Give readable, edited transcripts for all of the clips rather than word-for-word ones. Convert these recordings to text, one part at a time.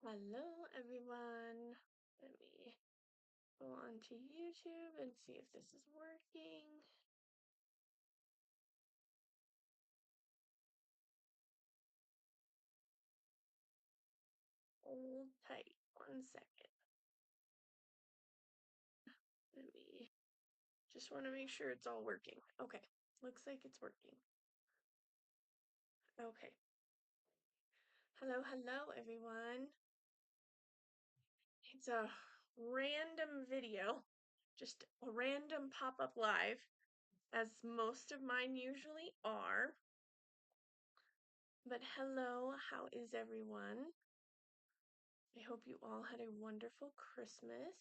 Hello, everyone. Let me go on to YouTube and see if this is working. Hold tight 1 second. Let me just want to make sure it's all working. Okay, looks like it's working. Okay. Hello, everyone. It's a random video, just a random pop-up live, as most of mine usually are. But hello, how is everyone? I hope you all had a wonderful Christmas.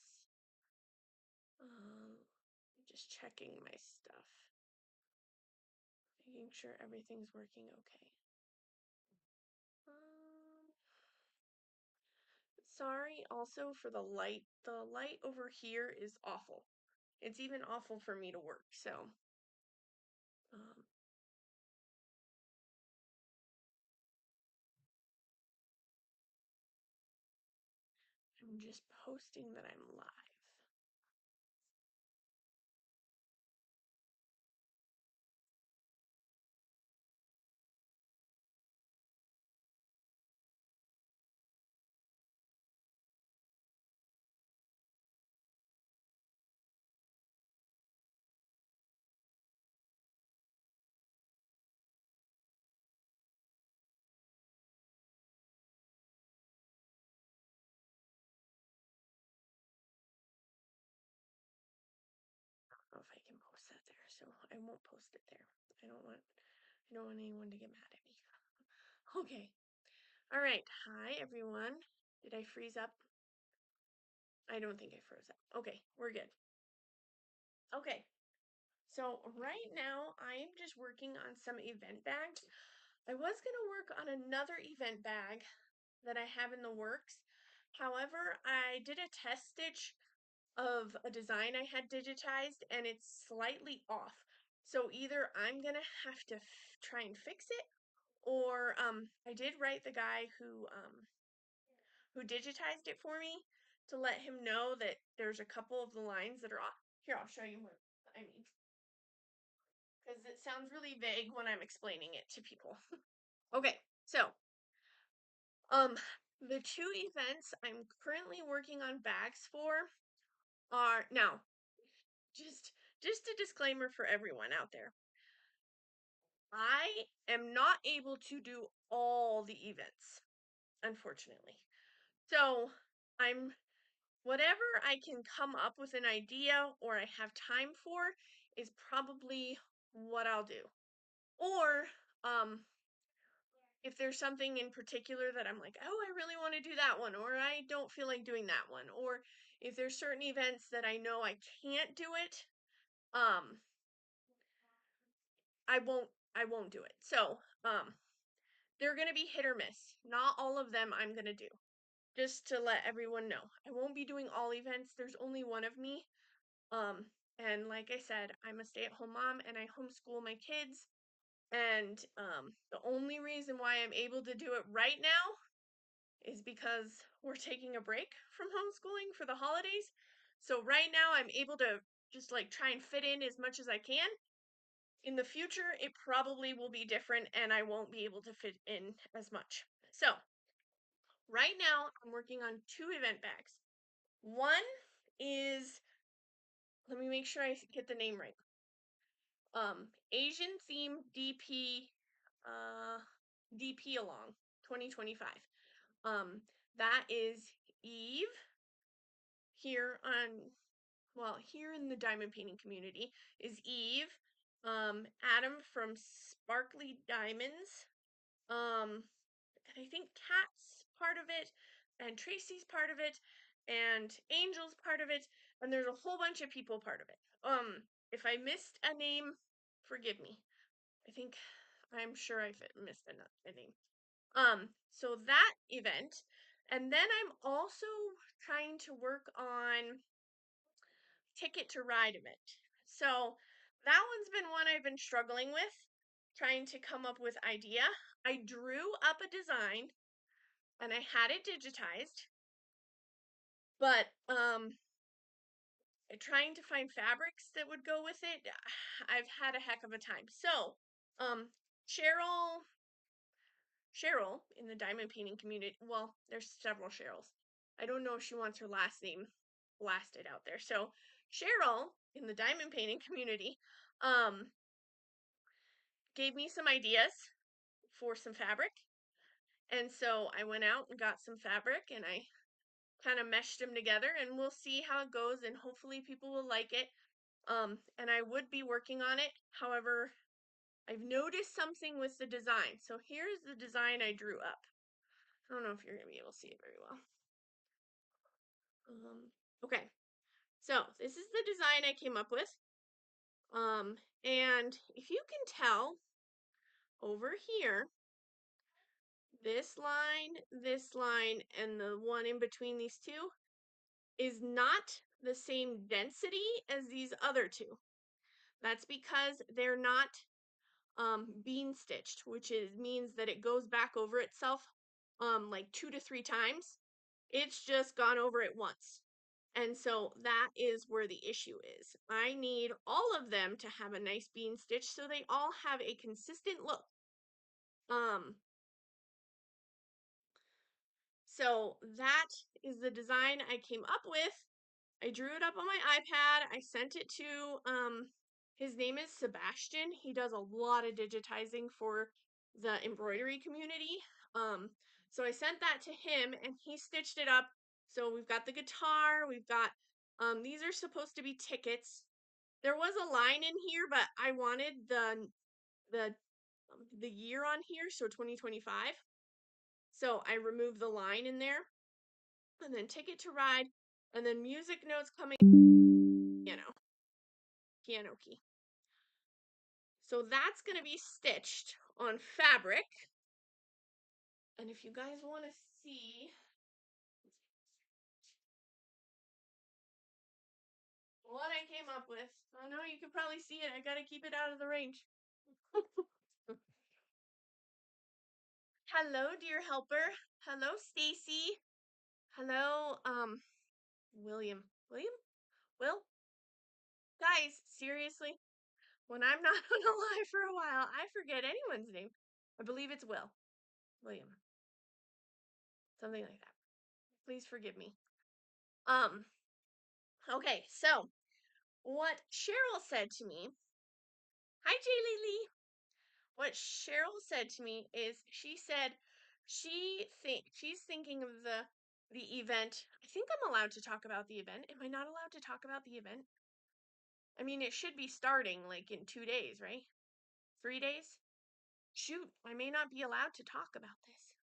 Just checking my stuff, making sure everything's working okay. Sorry also for the light. The light over here is awful. It's even awful for me to work, so I'm just posting that I'm live. I don't know if I can post that there, so I won't post it there. I don't want anyone to get mad at me. Okay. All right. Hi, everyone. Did I freeze up? I don't think I froze up. Okay, we're good. Okay. So right now I'm just working on some event bags. I was going to work on another event bag that I have in the works. However, I did a test stitch of a design I had digitized and it's slightly off. So either I'm going to have to try and fix it, or I did write the guy who digitized it for me to let him know that there's a couple of the lines that are off. Here, I'll show you what I mean, because it sounds really vague when I'm explaining it to people. Okay, so the two events I'm currently working on bags for are now just a disclaimer for everyone out there. I am not able to do all the events, unfortunately. So I'm whatever I can come up with an idea or I have time for is probably what I'll do. Or if there's something in particular that I'm like, oh, I really want to do that one, or I don't feel like doing that one, or if there's certain events that I know I can't do it, I won't do it. So, they're gonna be hit or miss. Not all of them I'm gonna do. Just to let everyone know, I won't be doing all events. There's only one of me. And like I said, I'm a stay-at-home mom and I homeschool my kids. And the only reason why I'm able to do it right now is because we're taking a break from homeschooling for the holidays. So right now I'm able to just like try and fit in as much as I can. In the future, it probably will be different and I won't be able to fit in as much. So right now I'm working on two event bags. One is, let me make sure I get the name right. Asian theme DP along 2025. That is Eve here here in the diamond painting community is Eve, Adam from Sparkly Diamonds, and I think Kat's part of it, and Tracy's part of it, and Angel's part of it, and there's a whole bunch of people part of it. If I missed a name, forgive me. I'm sure I missed a name. So that event, and then I'm also trying to work on Ticket to Ride event. So that one's been one I've been struggling with, trying to come up with idea. I drew up a design and I had it digitized, but trying to find fabrics that would go with it, I've had a heck of a time. So, Cheryl in the diamond painting community, well, there's several Cheryls. I don't know if she wants her last name blasted out there. So, Cheryl in the diamond painting community gave me some ideas for some fabric. And so I went out and got some fabric and I kind of meshed them together, and we'll see how it goes, and hopefully people will like it. And I would be working on it. However, I've noticed something with the design. So here's the design I drew up. I don't know if you're going to be able to see it very well. Okay, so this is the design I came up with. And if you can tell over here, this line, and the one in between these two is not the same density as these other two. That's because they're not bean stitched, which means that it goes back over itself like 2 to 3 times. It's just gone over it once. And so that is where the issue is. I need all of them to have a nice bean stitch so they all have a consistent look. So that is the design I came up with. I drew it up on my iPad. I sent it to his name is Sebastian. He does a lot of digitizing for the embroidery community. So I sent that to him and he stitched it up. So we've got the guitar, we've got these are supposed to be tickets. There was a line in here, but I wanted the year on here, so 2025. So I removed the line in there. And then Ticket to Ride, and then music notes coming, piano key. So that's going to be stitched on fabric. And if you guys want to see what I came up with, I know you can probably see it. I got to keep it out of the range. Hello, dear helper. Hello, Stacy. Hello, William. Will? Guys, seriously, when I'm not on a live for a while, I forget anyone's name. I believe it's William. Something like that. Please forgive me. Okay, so what Cheryl said to me, hi Jaylee. What Cheryl said to me is she said she's thinking of the event. I think I'm allowed to talk about the event. Am I not allowed to talk about the event? I mean, it should be starting like in 2 days, right? 3 days? Shoot, I may not be allowed to talk about this.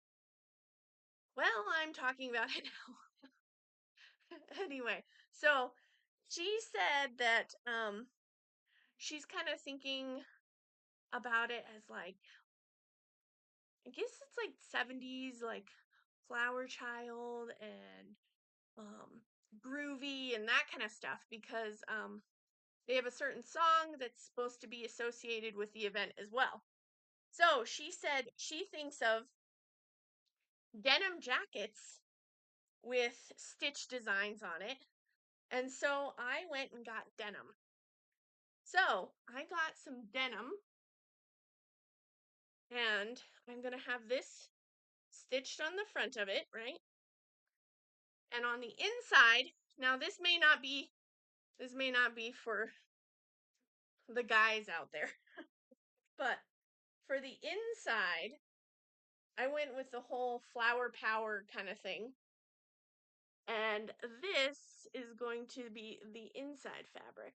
Well, I'm talking about it now. Anyway, so she said that she's kind of thinking about it as like, I guess it's like 70s, like Flower Child and groovy and that kind of stuff, because they have a certain song that's supposed to be associated with the event as well. So she said she thinks of denim jackets with stitch designs on it. And so I went and got denim. So I got some denim, and I'm going to have this stitched on the front of it, right? And on the inside, now this may not be for the guys out there, but for the inside, I went with the whole flower power kind of thing. And this is going to be the inside fabric.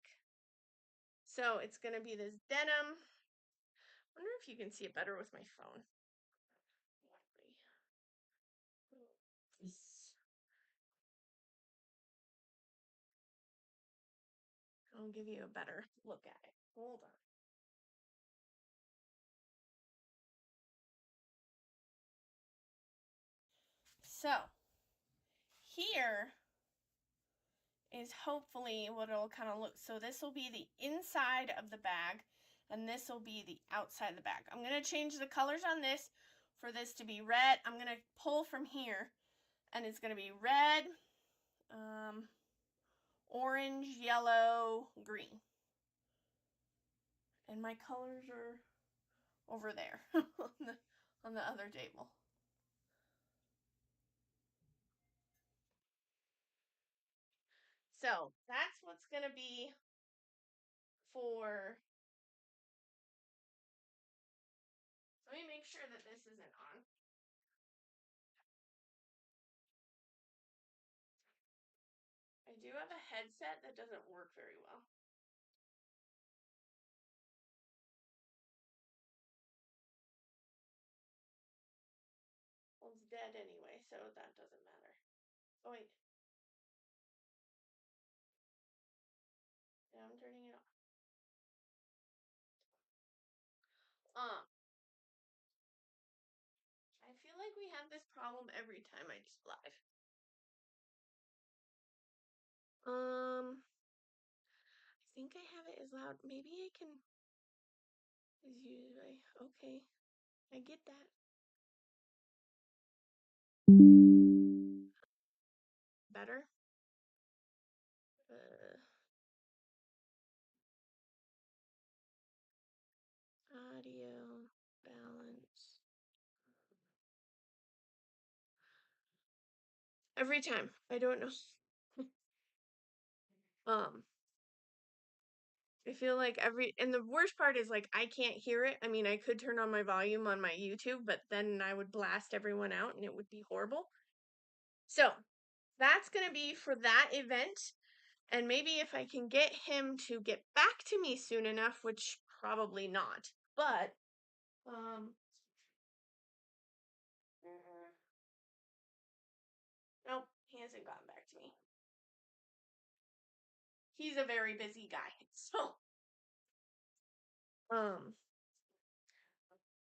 So it's going to be this denim. I wonder if you can see it better with my phone. I'll give you a better look at it. Hold on. So here is hopefully what it'll kind of look. So this will be the inside of the bag, and this will be the outside of the bag. I'm going to change the colors on this for this to be red. I'm going to pull from here, and it's going to be red, orange, yellow, green. And my colors are over there on the other table. So that's what's going to be for. Let me make sure that this isn't on. I do have a headset that doesn't work very well. Well, it's dead anyway, so that doesn't matter. Oh, wait. Yeah, I'm turning it off. I feel like we have this problem every time I do live. I think I have it as loud. Maybe I can. Okay, I get that. Better. Audio balance. Every time. I don't know. I feel like and the worst part is like I can't hear it. I mean, I could turn on my volume on my YouTube, but then I would blast everyone out and it would be horrible. So that's going to be for that event. And maybe if I can get him to get back to me soon enough, which probably not, but nope, he hasn't gotten back to me. He's a very busy guy, so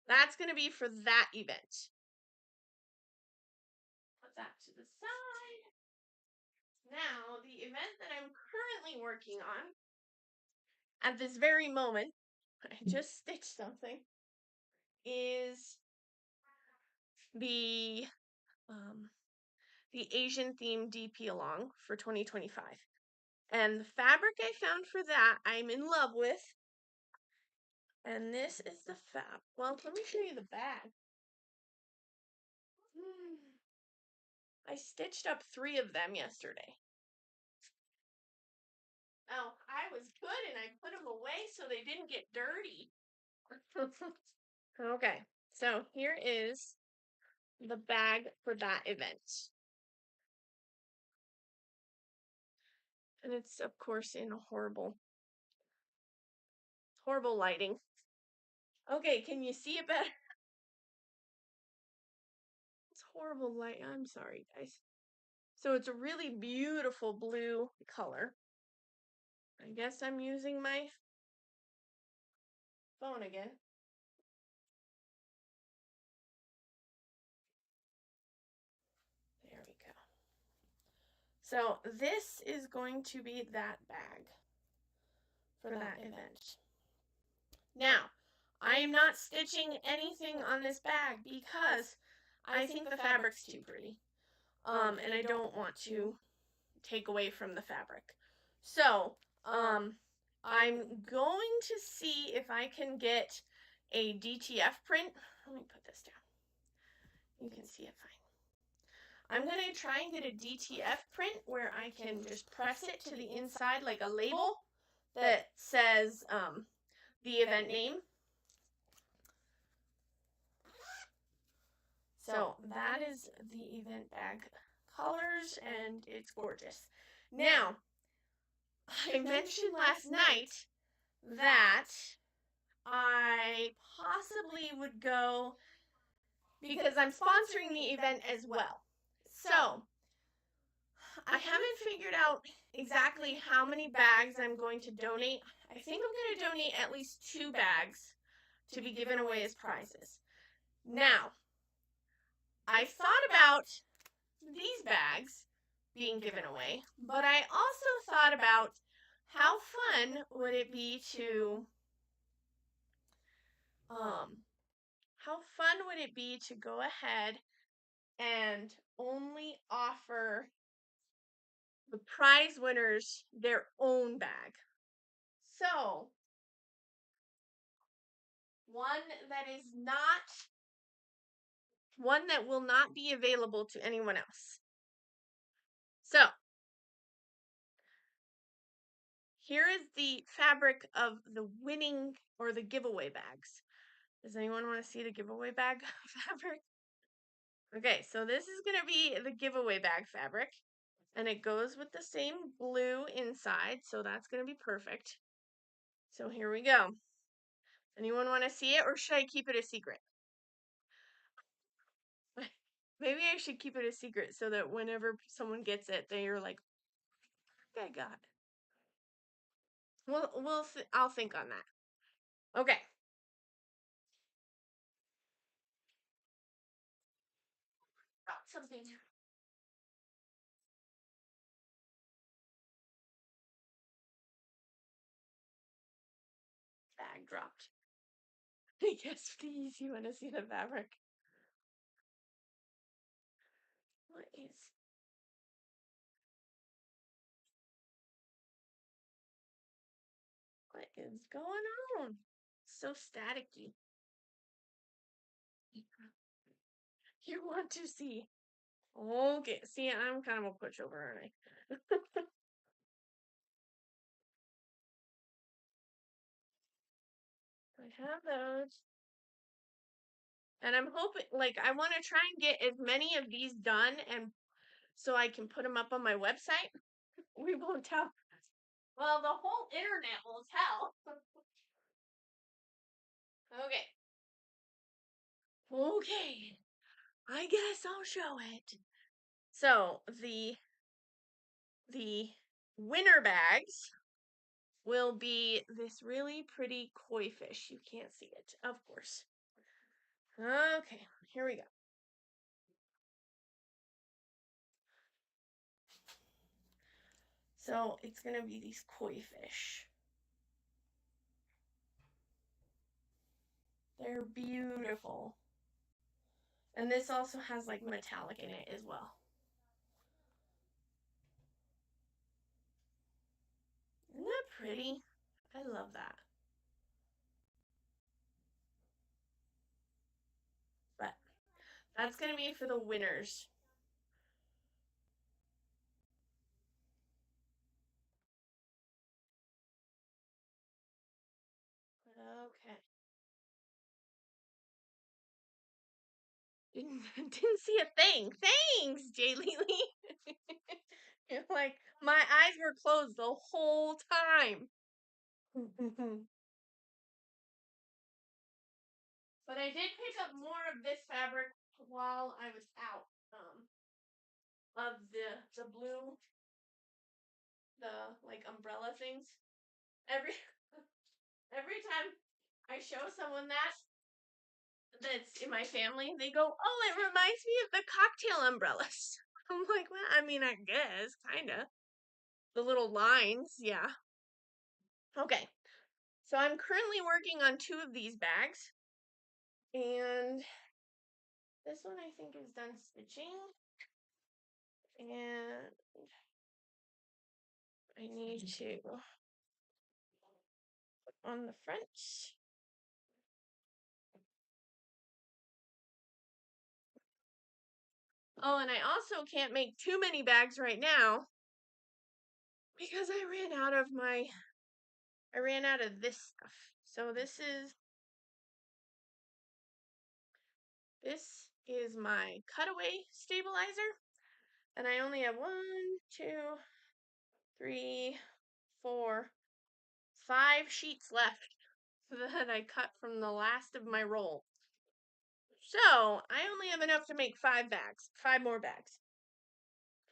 that's going to be for that event. Put that to the side. Now, the event that I'm currently working on at this very moment, I just stitched something, is the Asian themed DP along for 2025. And the fabric I found for that, I'm in love with. And this is the fab. Well, let me show you the bag. I stitched up 3 of them yesterday. Oh, I was good and I put them away so they didn't get dirty. Okay, so here is the bag for that event. And it's, of course, in horrible lighting. Okay, can you see it better? It's horrible light. I'm sorry, guys. So it's a really beautiful blue color. I guess I'm using my phone again. There we go. So this is going to be that bag for that event. Now, I am not stitching anything on this bag because I think the fabric's too pretty. And I don't want to take away from the fabric. So, I'm going to see if I can get a DTF print. Let me put this down. You can see it fine. I'm going to try and get a DTF print where I can just press it to the inside like a label that says the event name. So that is the event bag colors, and it's gorgeous. Now, I mentioned last night that I possibly would go because I'm sponsoring the event as well. So I haven't figured out exactly how many bags I'm going to donate. I think I'm going to donate at least 2 bags to be given away as prizes. Now, I thought about these bags being given away, but I also thought about how fun would it be to how fun would it be to go ahead and only offer the prize winners their own bag? So, one that will not be available to anyone else. So, here is the fabric of the winning or the giveaway bags. Does anyone want to see the giveaway bag fabric? Okay, so this is going to be the giveaway bag fabric. And it goes with the same blue inside, so that's going to be perfect. So here we go. Anyone want to see it, or should I keep it a secret? Maybe I should keep it a secret so that whenever someone gets it, they are like, "I got it." I'll think on that. Okay. Got something. Bag dropped. Yes, please. You want to see the fabric? What is going on? So staticky. You want to see? Okay. See, I'm kind of a pushover, aren't I? I have those. And I'm hoping, like, I want to try and get as many of these done and so I can put them up on my website. We won't tell. Well, the whole internet will tell. Okay. Okay. I guess I'll show it. So, the winner bags will be this really pretty koi fish. You can't see it, of course. Okay, here we go. So, it's going to be these koi fish. They're beautiful. And this also has like metallic in it as well. Isn't that pretty? I love that. But that's going to be for the winners. Okay. Didn't see a thing. Thanks, Jay Lily. Like, my eyes were closed the whole time. But I did pick up more of this fabric while I was out. Of the blue, the like umbrella things. Every every time I show someone that's in my family, they go, "Oh, it reminds me of the cocktail umbrellas." I'm like, "Well, I mean, I guess, kind of. The little lines, yeah." Okay. So I'm currently working on 2 of these bags. And this one I think is done stitching. And I need to put on the front. Oh, and I also can't make too many bags right now because I ran out of this stuff. So this is my cutaway stabilizer. And I only have 1, 2, 3, 4, 5 sheets left that I cut from the last of my roll. So I only have enough to make 5 bags, 5 more bags.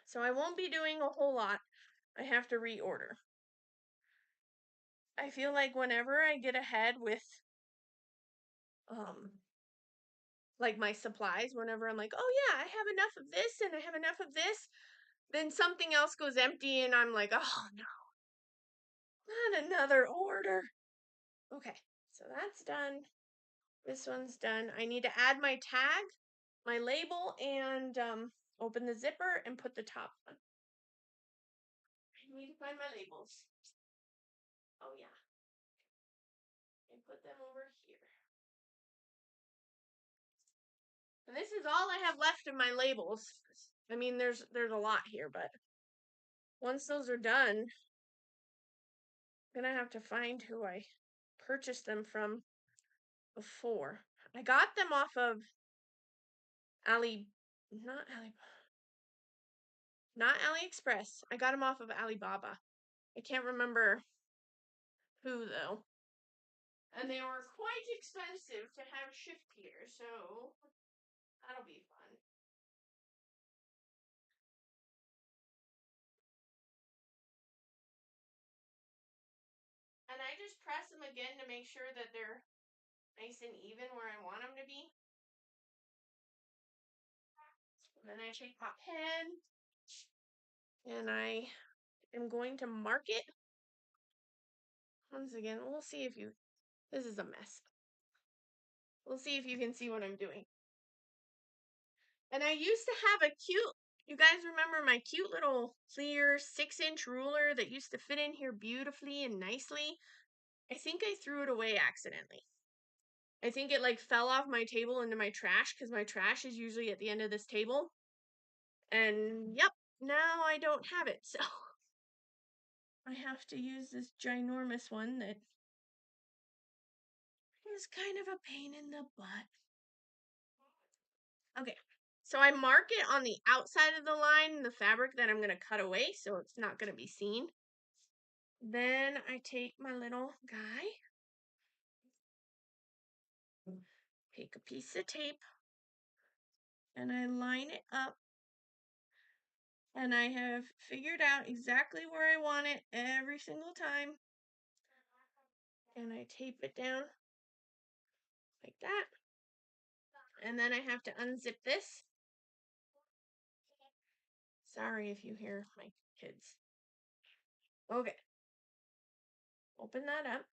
So I won't be doing a whole lot. I have to reorder. I feel like whenever I get ahead with like my supplies, whenever I'm like, "Oh yeah, I have enough of this and I have enough of this," then something else goes empty and I'm like, "Oh no. Not another order." Okay. So that's done. This one's done. I need to add my tag, my label, and open the zipper and put the top on. I need to find my labels. Oh yeah. And put them over here. And this is all I have left of my labels. I mean, there's a lot here, but once those are done, I'm gonna have to find who I purchased them from before. I got them off of not AliExpress. I got them off of Alibaba. I can't remember who though. And they were quite expensive to have shipped here, so that'll be fun. And I just press them again to make sure that they're nice and even where I want them to be. And then I take my pen and I am going to mark it. Once again, we'll see if you, this is a mess. We'll see if you can see what I'm doing. And I used to have a cute, you guys remember my cute little clear 6-inch ruler that used to fit in here beautifully and nicely? I think I threw it away accidentally. I think it like fell off my table into my trash because my trash is usually at the end of this table. And yep, now I don't have it, so I have to use this ginormous one that is kind of a pain in the butt. Okay, so I mark it on the outside of the line, the fabric that I'm going to cut away, so it's not going to be seen. Then I take my little guy, take a piece of tape, and I line it up. And I have figured out exactly where I want it every single time. And I tape it down like that. And then I have to unzip this. Sorry if you hear my kids. Okay. Open that up.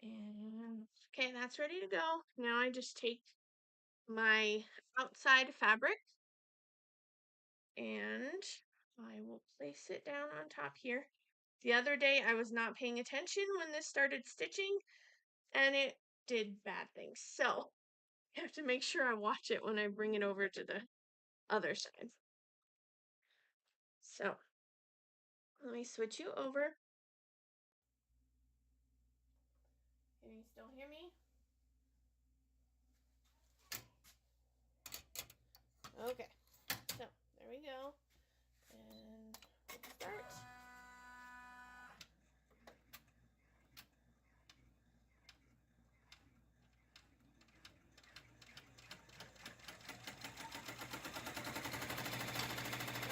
And okay, that's ready to go. Now I just take my outside fabric and I will place it down on top here. The other day I was not paying attention when this started stitching and it did bad things. So I have to make sure I watch it when I bring it over to the other side. So let me switch you over. Can you still hear me? Okay, so there we go. And let's start.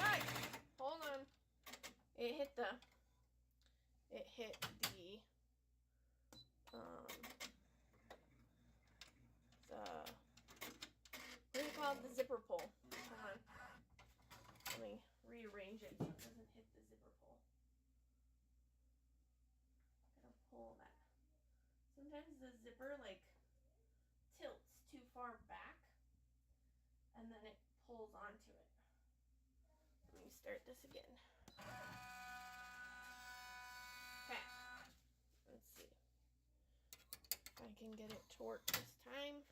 Right, hold on. It hit the what do you call it? The zipper pull. Hold on. Let me rearrange it so it doesn't hit the zipper pull. Gotta pull that. Sometimes the zipper like tilts too far back and then it pulls onto it. Let me start this again. Okay. Let's see if I can get it to work this time.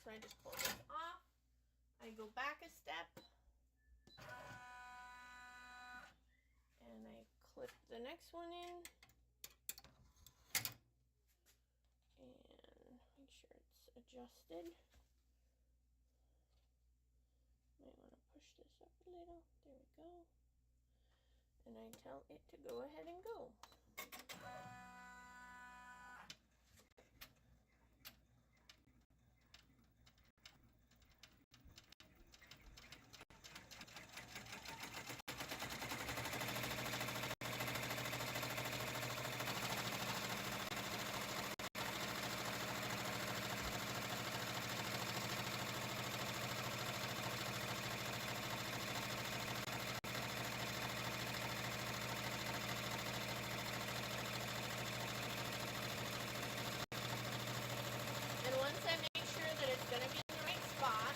So I just pull this off. I go back a step. And I clip the next one in. And make sure it's adjusted. Might want to push this up a little. There we go. And I tell it to go ahead and go. And once I make sure that it's going to be in the right spot,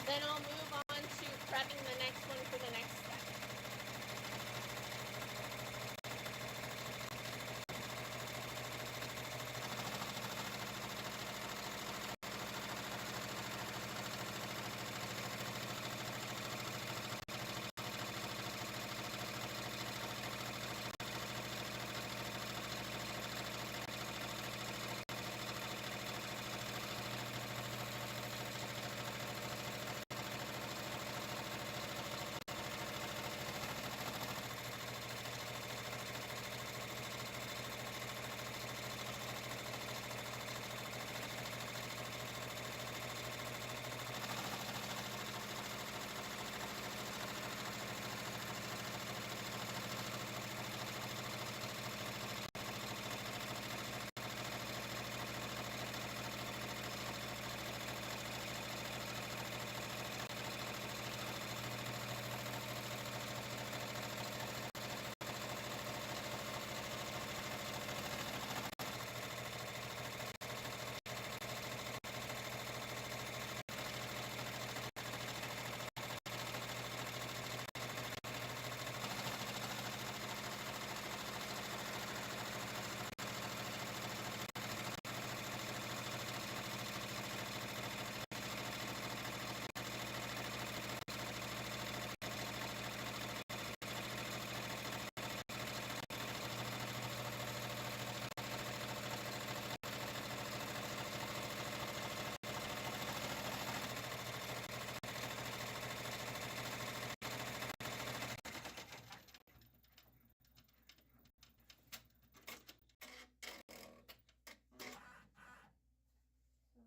then I'll move on to prepping the next one for the next step.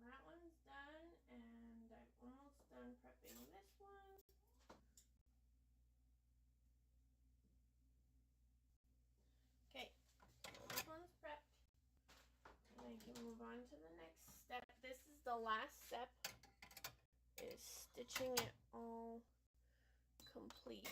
That one's done, and I'm almost done prepping this one. Okay, so this one's prepped, and I can move on to the next step. This is the last step, is stitching it all complete.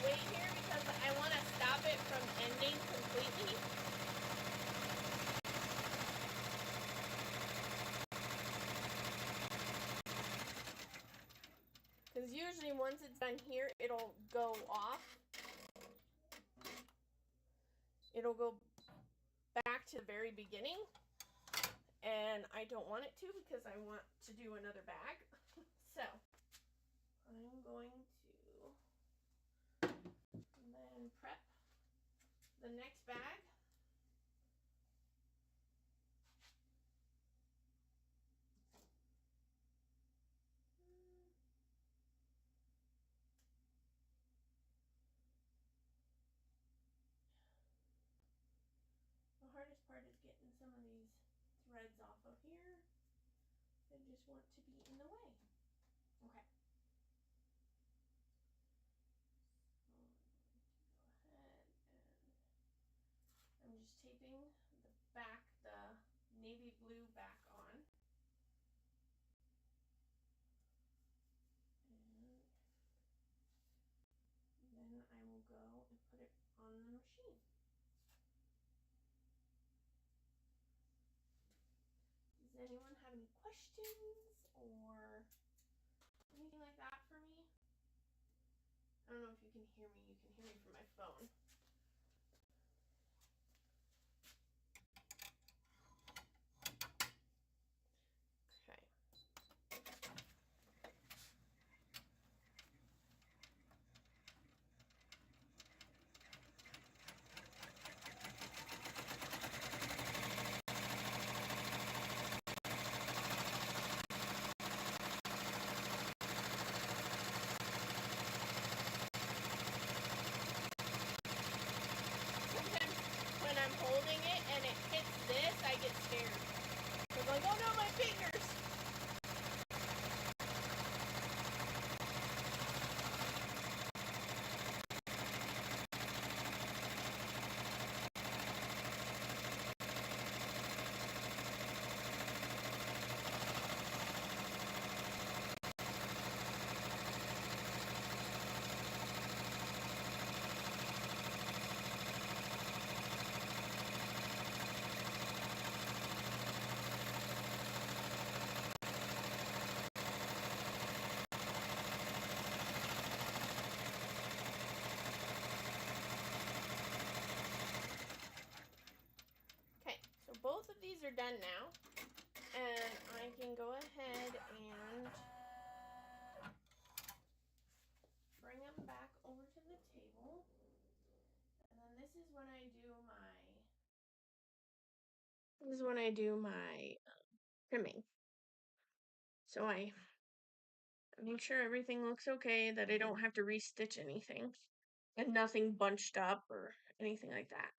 Wait here because I want to stop it from ending completely. Because usually once it's done here, it'll go off. It'll go back to the very beginning. And I don't want it to because I want to do another bag. So I'm going to then prep the next bag. I just want to be in the way. Okay. So I'm going to go ahead and I'm just taping the back, the navy blue back on. And then I will go and put it on the machine. Does anyone have any questions or anything like that for me? I don't know if you can hear me. You can hear me from my phone. Okay. Sometimes when I'm holding it and it hits this, I get scared. I'm like, oh no, my fingers. Okay, so both of these are done now. And I can go ahead and bring them back over to the table. And then this is when I do my trimming. So I make sure everything looks okay, that I don't have to restitch anything, and nothing bunched up or anything like that.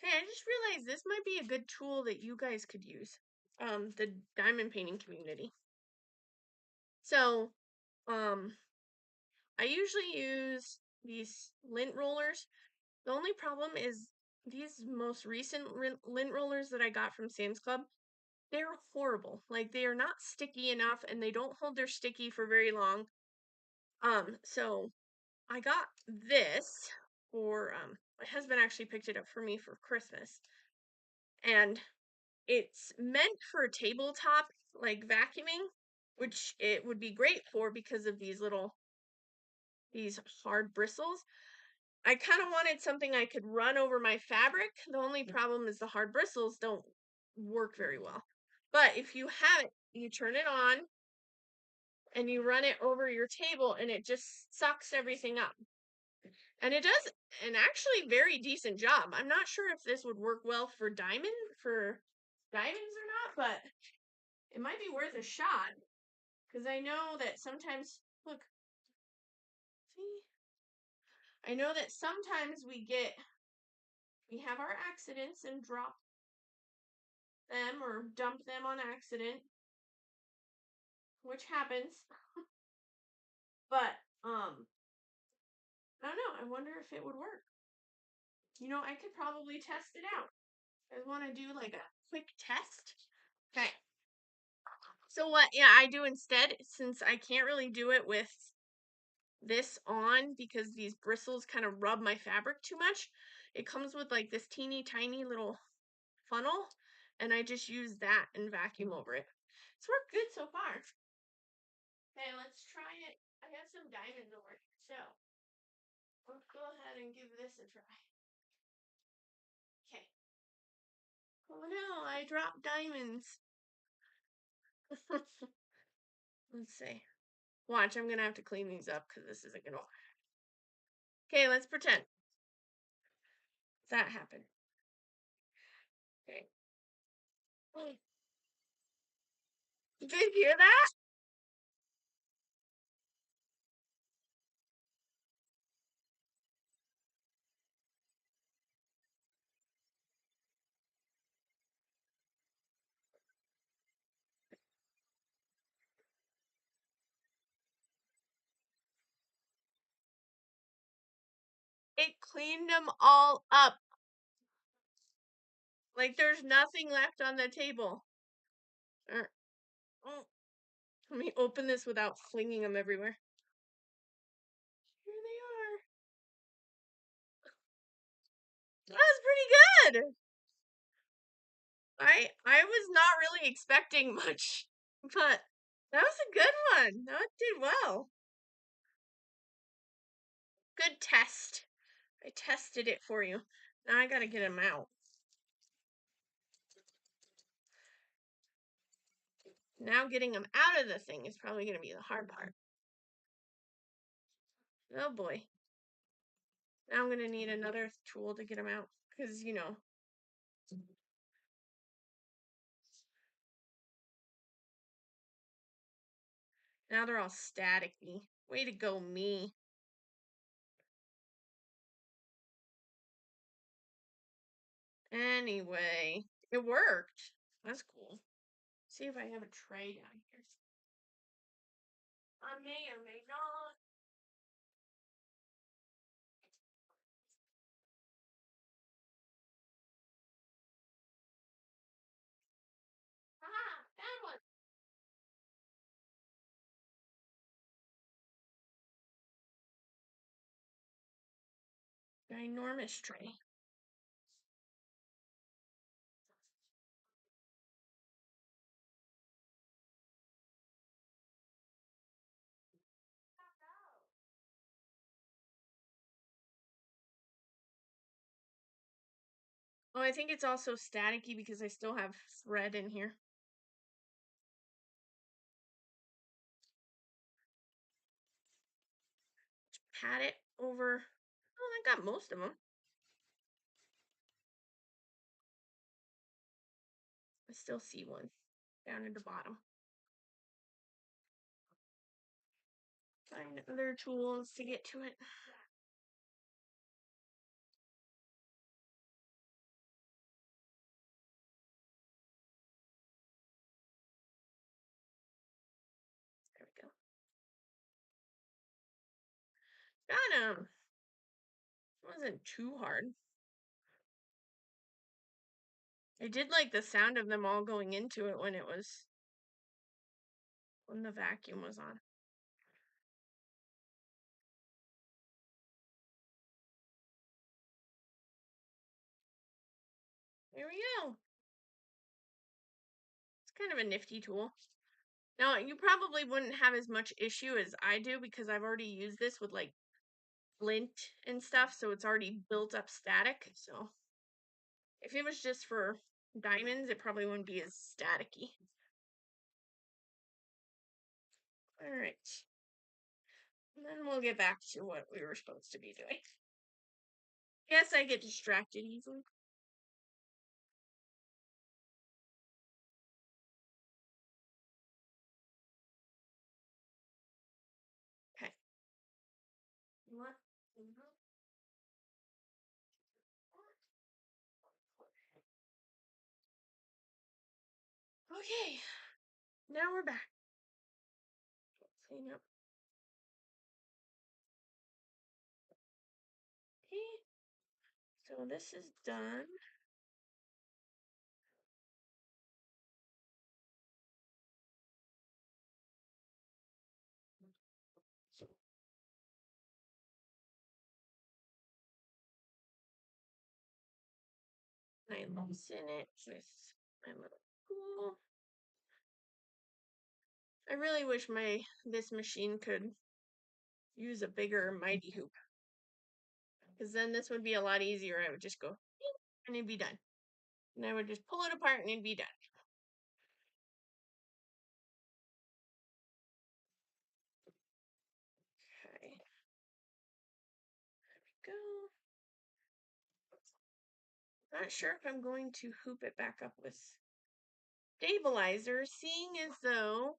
Hey, I just realized this might be a good tool that you guys could use. The diamond painting community. So, I usually use these lint rollers. The only problem is these most recent lint rollers that I got from Sam's Club, they're horrible. Like, they are not sticky enough and they don't hold their sticky for very long. So I got this for my husband actually picked it up for me for Christmas. And it's meant for tabletop like vacuuming, which it would be great for because of these hard bristles. I kind of wanted something I could run over my fabric. The only problem is the hard bristles don't work very well. But if you have it, you turn it on and you run it over your table and it just sucks everything up. And it does an actually very decent job. I'm not sure if this would work well for diamonds or not, but it might be worth a shot. Because I know that sometimes, look, see? I know that sometimes we have our accidents and drop them or dump them on accident, which happens. But, I don't know. I wonder if it would work. I could probably test it out. I want to do like a quick test. Okay. So what I do instead, since I can't really do it with this on because these bristles kind of rub my fabric too much, it comes with like this teeny tiny little funnel, and I just use that and vacuum over it. It's worked good so far. Okay, let's try it. I have some diamonds over here, so let's go ahead and give this a try. Okay. Oh no, I dropped diamonds. Let's see. Watch, I'm gonna have to clean these up because this isn't gonna work. Okay, let's pretend that happened. Okay. You guys hear that? It cleaned them all up. Like there's nothing left on the table. Let me open this without flinging them everywhere. Here they are. That was pretty good. I was not really expecting much, but that was a good one. That did well. Good test. I tested it for you. Now I gotta get them out. Now getting them out of the thing is probably gonna be the hard part. Oh boy. Now I'm gonna need another tool to get them out. Because, you know. Now they're all staticky. Way to go, me. Anyway, it worked. That's cool. See if I have a tray down here. I may or may not. Ah, that one. Ginormous tray. Oh, I think it's also staticky because I still have thread in here. Pat it over. Oh, I got most of them. I still see one down at the bottom. Find other tools to get to it. There we go. Got him. It wasn't too hard. I did like the sound of them all going into it when the vacuum was on. There we go. It's kind of a nifty tool. Now, you probably wouldn't have as much issue as I do because I've already used this with like flint and stuff, so it's already built up static. So if it was just for diamonds, it probably wouldn't be as staticky. All right. And then we'll get back to what we were supposed to be doing. Yes, I get distracted easily. Okay. What? Okay. Now we're back. Clean up. Okay. So this is done. I loosen it with my little tool. I really wish this machine could use a bigger mighty hoop. Because then this would be a lot easier. I would just go and it'd be done. And I would just pull it apart and it'd be done. Okay. There we go. Not sure if I'm going to hoop it back up with stabilizer, seeing as though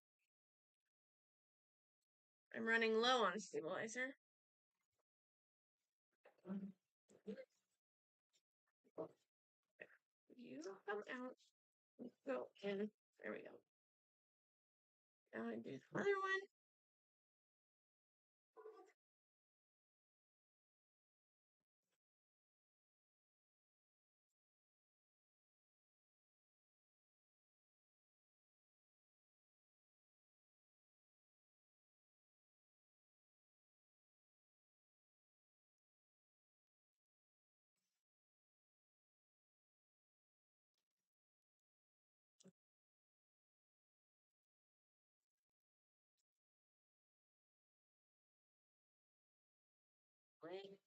I'm running low on stabilizer. You come out. Go in. There we go. Now I do the other one. Wait.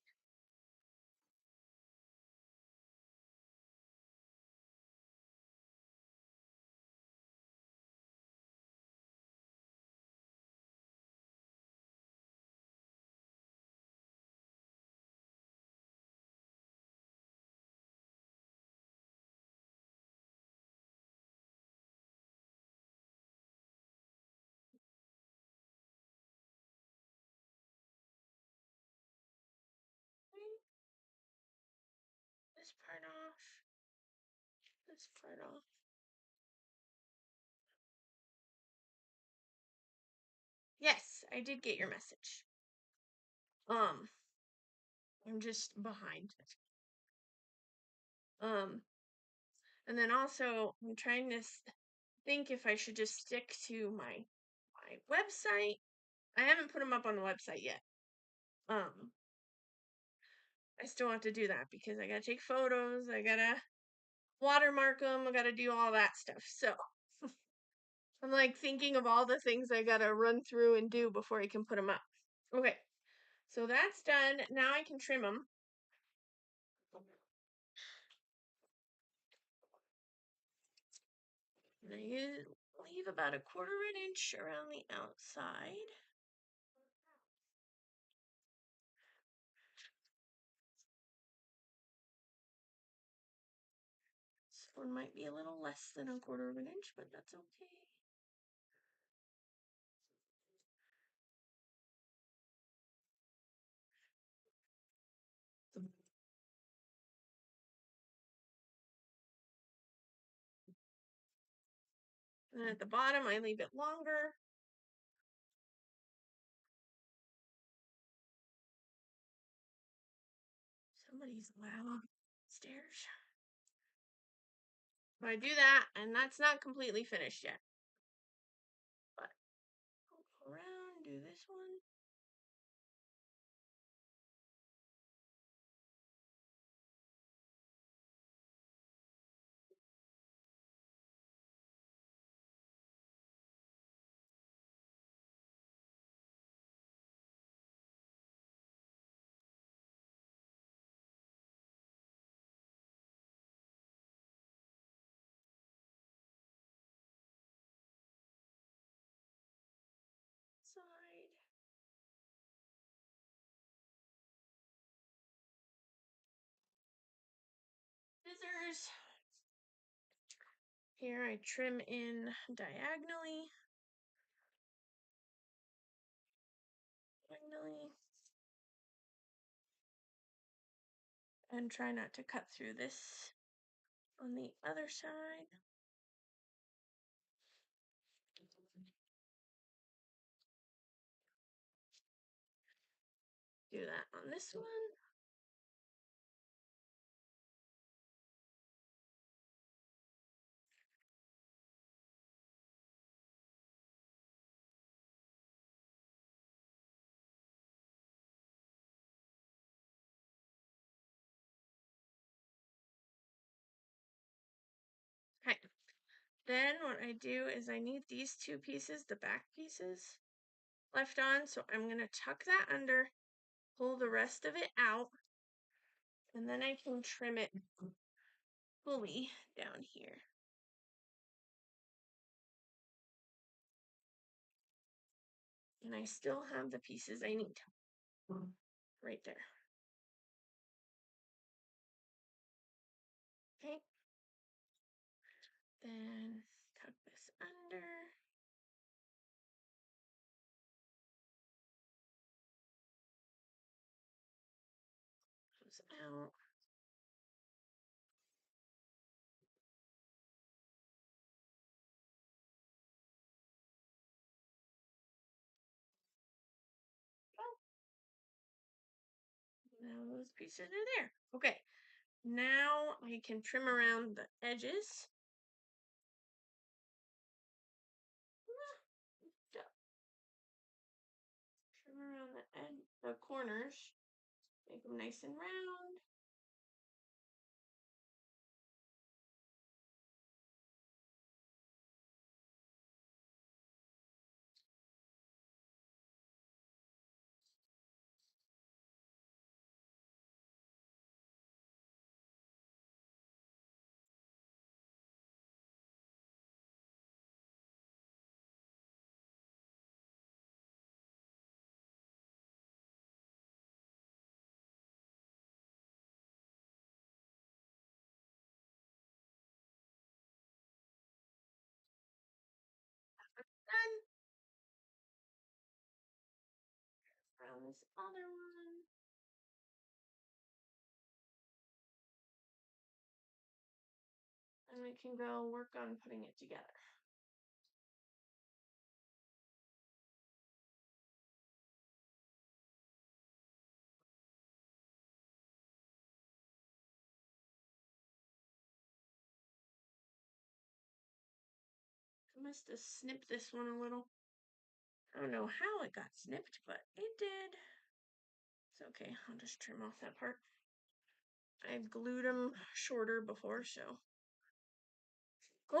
This part off. This part off. Yes, I did get your message. I'm just behind. And then also I'm trying to think if I should just stick to my website. I haven't put them up on the website yet. I still have to do that because I gotta take photos. I gotta watermark them. I gotta do all that stuff. So I'm like thinking of all the things I gotta run through and do before I can put them up. Okay, so that's done. Now I can trim them. And I leave about 1/4 inch around the outside. This one might be a little less than 1/4 inch, but that's okay. And at the bottom, I leave it longer. Somebody's loud upstairs. I do that, and that's not completely finished yet. But I'll go around, do this one. Side. Scissors. Here I trim in diagonally. And try not to cut through this on the other side. Do that on this one. Okay. Then what I do is I need these two pieces, the back pieces, left on. So I'm going to tuck that under, pull the rest of it out, and then I can trim it fully down here. And I still have the pieces I need right there. Okay. Then tuck those out. Now those pieces are there. Okay, now I can trim around the edges. Trim around the corners, make them nice and round. Done. Around this other one. And we can go work on putting it together. I must have snipped this one a little. I don't know how it got snipped, but it did. It's okay. I'll just trim off that part. I've glued them shorter before, so.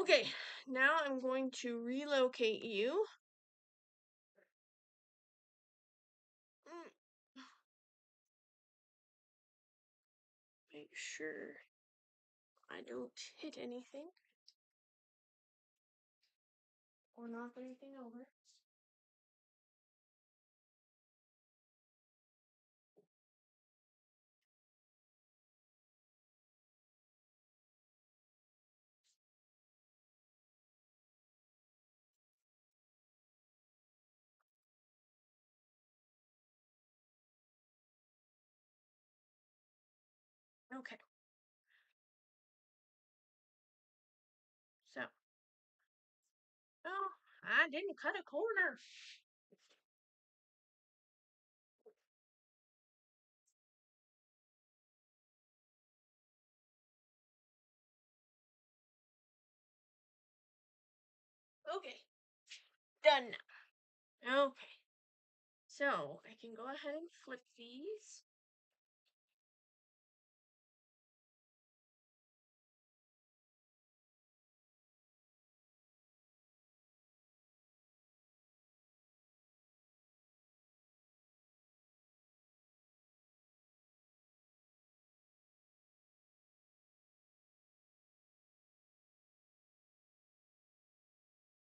Okay, now I'm going to relocate you. Make sure I don't hit anything or knock anything over. Okay. So, oh, I didn't cut a corner. Okay, done now. Okay, so I can go ahead and flip these.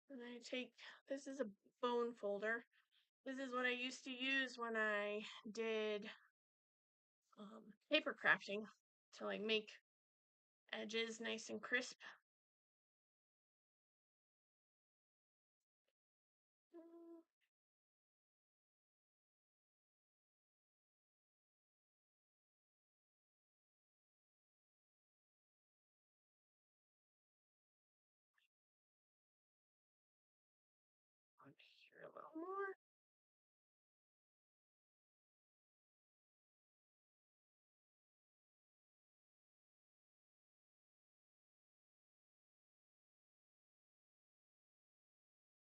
And I take, this is a bone folder. This is what I used to use when I did paper crafting to like make edges nice and crisp. On here a little more.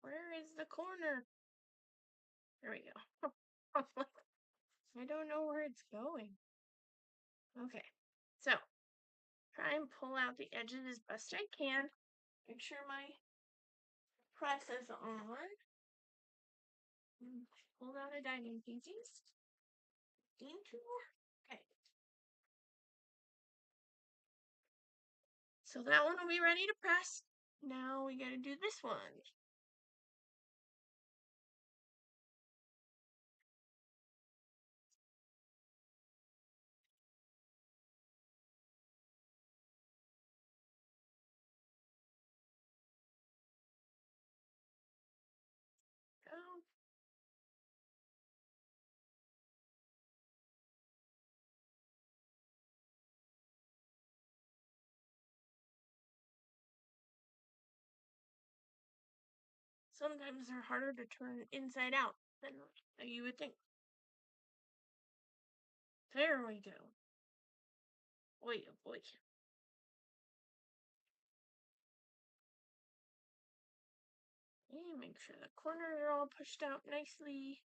Where is the corner? There we go. I don't know where it's going. Okay, so try and pull out the edges as best I can. Make sure my press is on. Pull out a diamond pieces. Okay. So that one will be ready to press. Now we gotta do this one. Go. sometimes they're harder to turn inside out than you would think. There we go. Boy, oh boy. And make sure the corners are all pushed out nicely.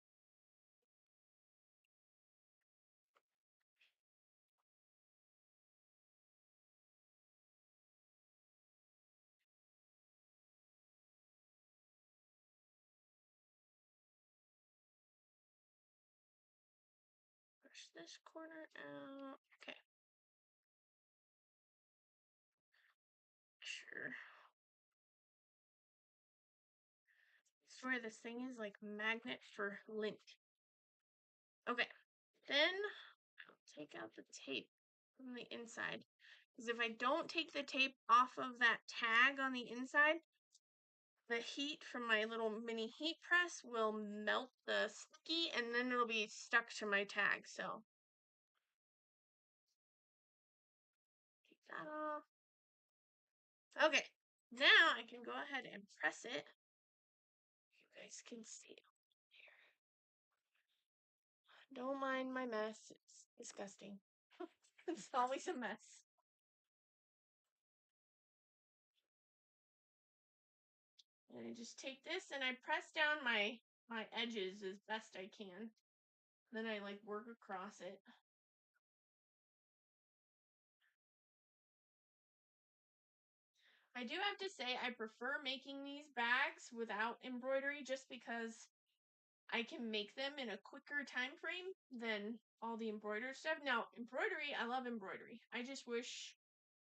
Push this corner out. Okay. Sure. I swear this thing is like magnet for lint. Okay. Then I'll take out the tape from the inside. Because if I don't take the tape off of that tag on the inside, the heat from my little mini heat press will melt the sticky and then it'll be stuck to my tag. So take that off. Okay, now I can go ahead and press it. You guys can see it here. Don't mind my mess. It's disgusting. It's always a mess. And I just take this and I press down my edges as best I can. Then I like work across it. I do have to say I prefer making these bags without embroidery just because I can make them in a quicker time frame than all the embroidered stuff. Now, embroidery, I love embroidery. I just wish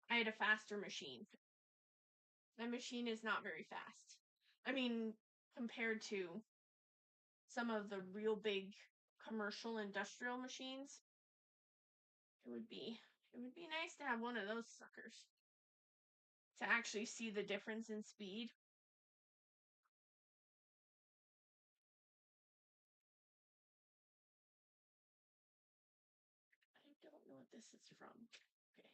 I had a faster machine. My machine is not very fast. I mean, compared to some of the real big commercial industrial machines, it would be nice to have one of those suckers to actually see the difference in speed. I don't know what this is from. Okay.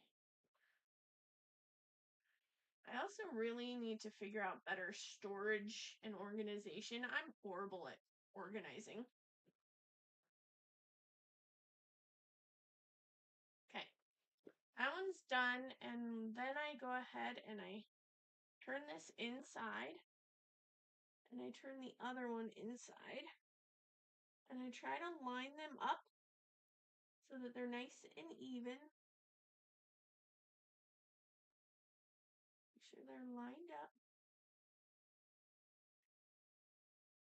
I also really need to figure out better storage and organization. I'm horrible at organizing. Okay. That one's done, and then I go ahead and I turn this inside, and I turn the other one inside, and I try to line them up so that they're nice and even. Make sure they're lined up.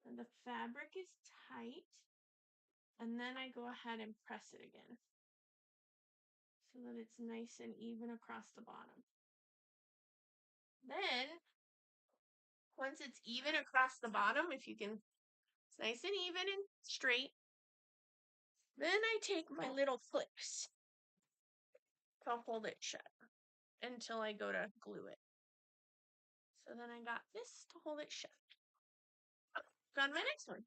And the fabric is tight. And then I go ahead and press it again so that it's nice and even across the bottom. Then, once it's even across the bottom, if you can, it's nice and even and straight, then I take my little clips to hold it shut until I go to glue it. So then I got this to hold it shut. Got my next one.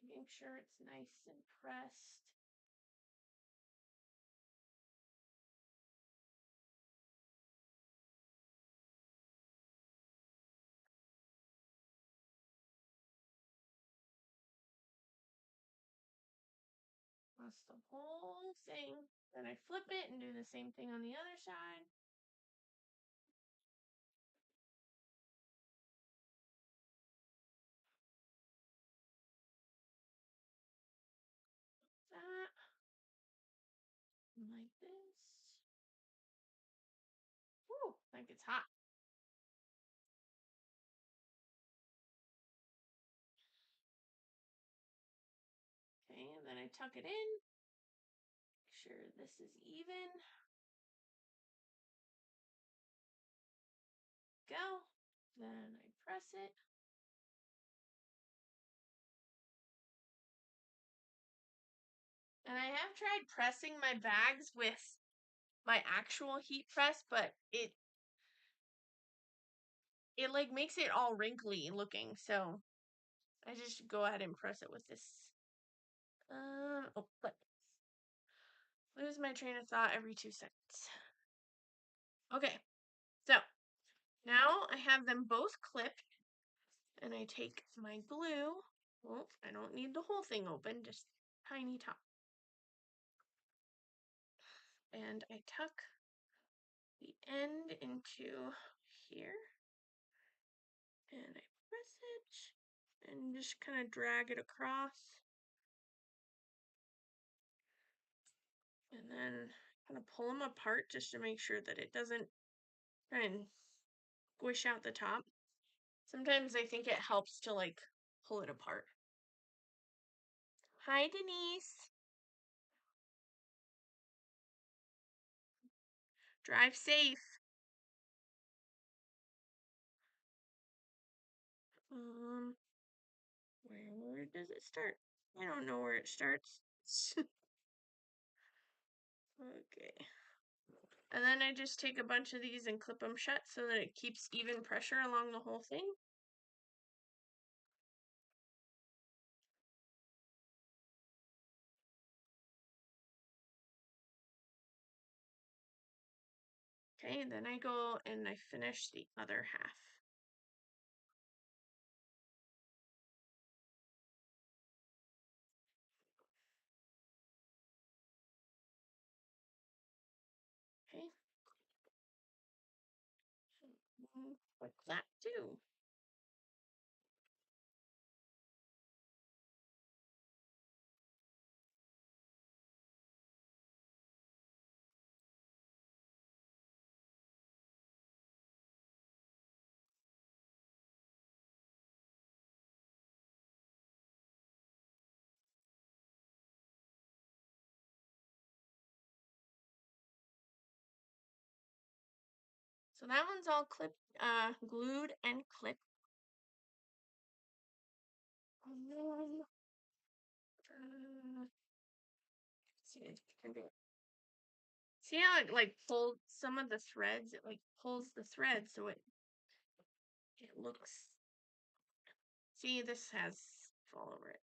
Making sure it's nice and pressed. That's the whole thing. Then I flip it and do the same thing on the other side. That. Like this. Woo, that gets hot. Okay, and then I tuck it in. Make sure this is even. Go. Then I press it. And I have tried pressing my bags with my actual heat press, but it like makes it all wrinkly looking. So I just go ahead and press it with this. Oh, but lose my train of thought every 2 seconds. Okay, so now I have them both clipped, and I take my glue. Well, I don't need the whole thing open, just tiny top. And I tuck the end into here, and I press it and just kind of drag it across. And then kind of pull them apart just to make sure that it doesn't try and squish out the top. Sometimes I think it helps to like pull it apart. Hi, Denise. Drive safe. Where does it start? I don't know where it starts. Okay. And then I just take a bunch of these and clip them shut so that it keeps even pressure along the whole thing. Okay, then I go and I finish the other half. Okay. Like that too. So that one's all clipped, glued and clipped. And then, see how it like pulls some of the threads? It like pulls the thread so it looks. See, this has all over it.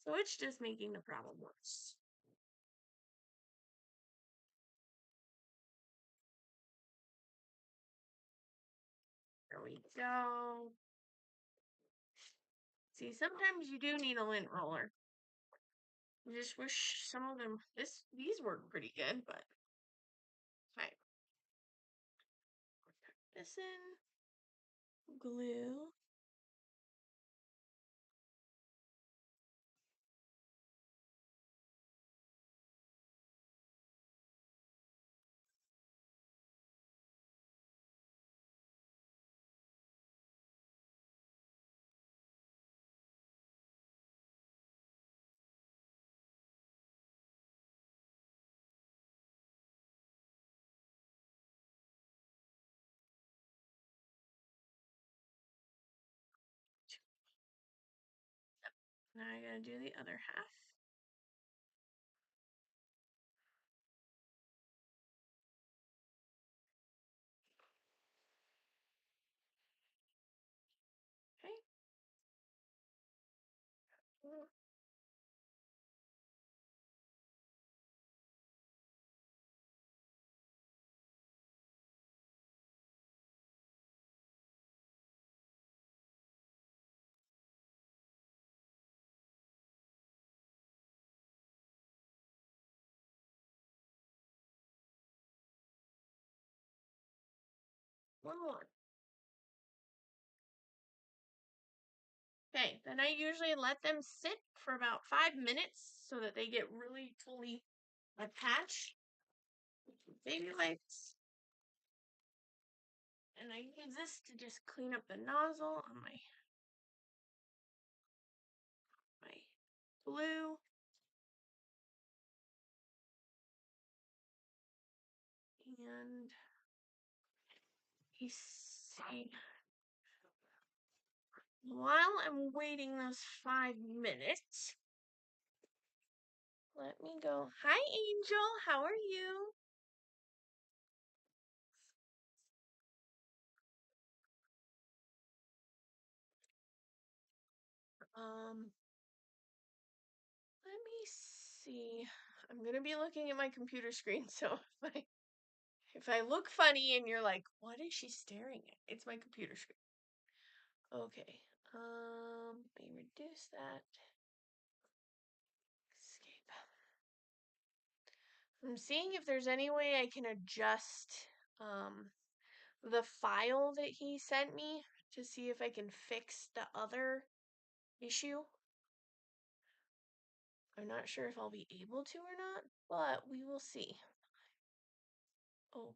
So it's just making the problem worse. There we go. See, sometimes you do need a lint roller. I just wish some of them, these work pretty good, but okay. Put this in, glue. Now I gotta do the other half. Okay. One more. Okay, then I usually let them sit for about 5 minutes so that they get really fully attached. Baby wipes. And I use this to just clean up the nozzle on my glue. And you see, while I'm waiting those 5 minutes, let me go. Hi, Angel. How are you? Let me see. I'm gonna be looking at my computer screen, so if I look funny and you're like, what is she staring at? It's my computer screen. Okay. Let me reduce that. Escape. I'm seeing if there's any way I can adjust the file that he sent me to see if I can fix the other issue. I'm not sure if I'll be able to or not, but we will see. Open.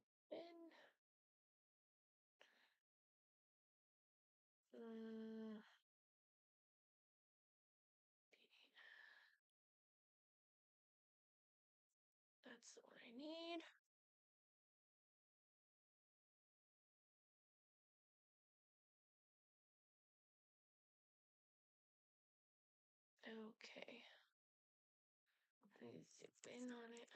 That's the one I need. Okay. I need to zip in on it.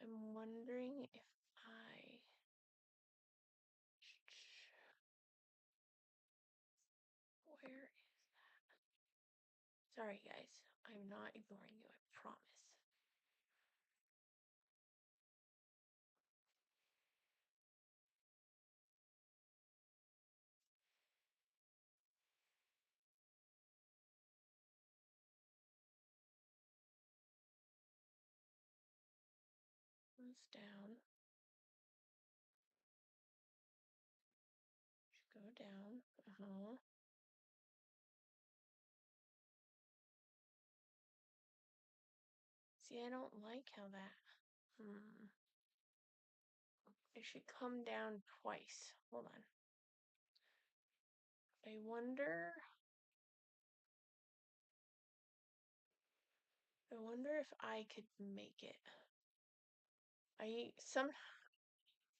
I'm wondering if I... Where is that? Sorry, guys. I'm not ignoring you, I promise. Goes down. Should go down. See, I don't like how that... It should come down twice. Hold on. I wonder if I could make it.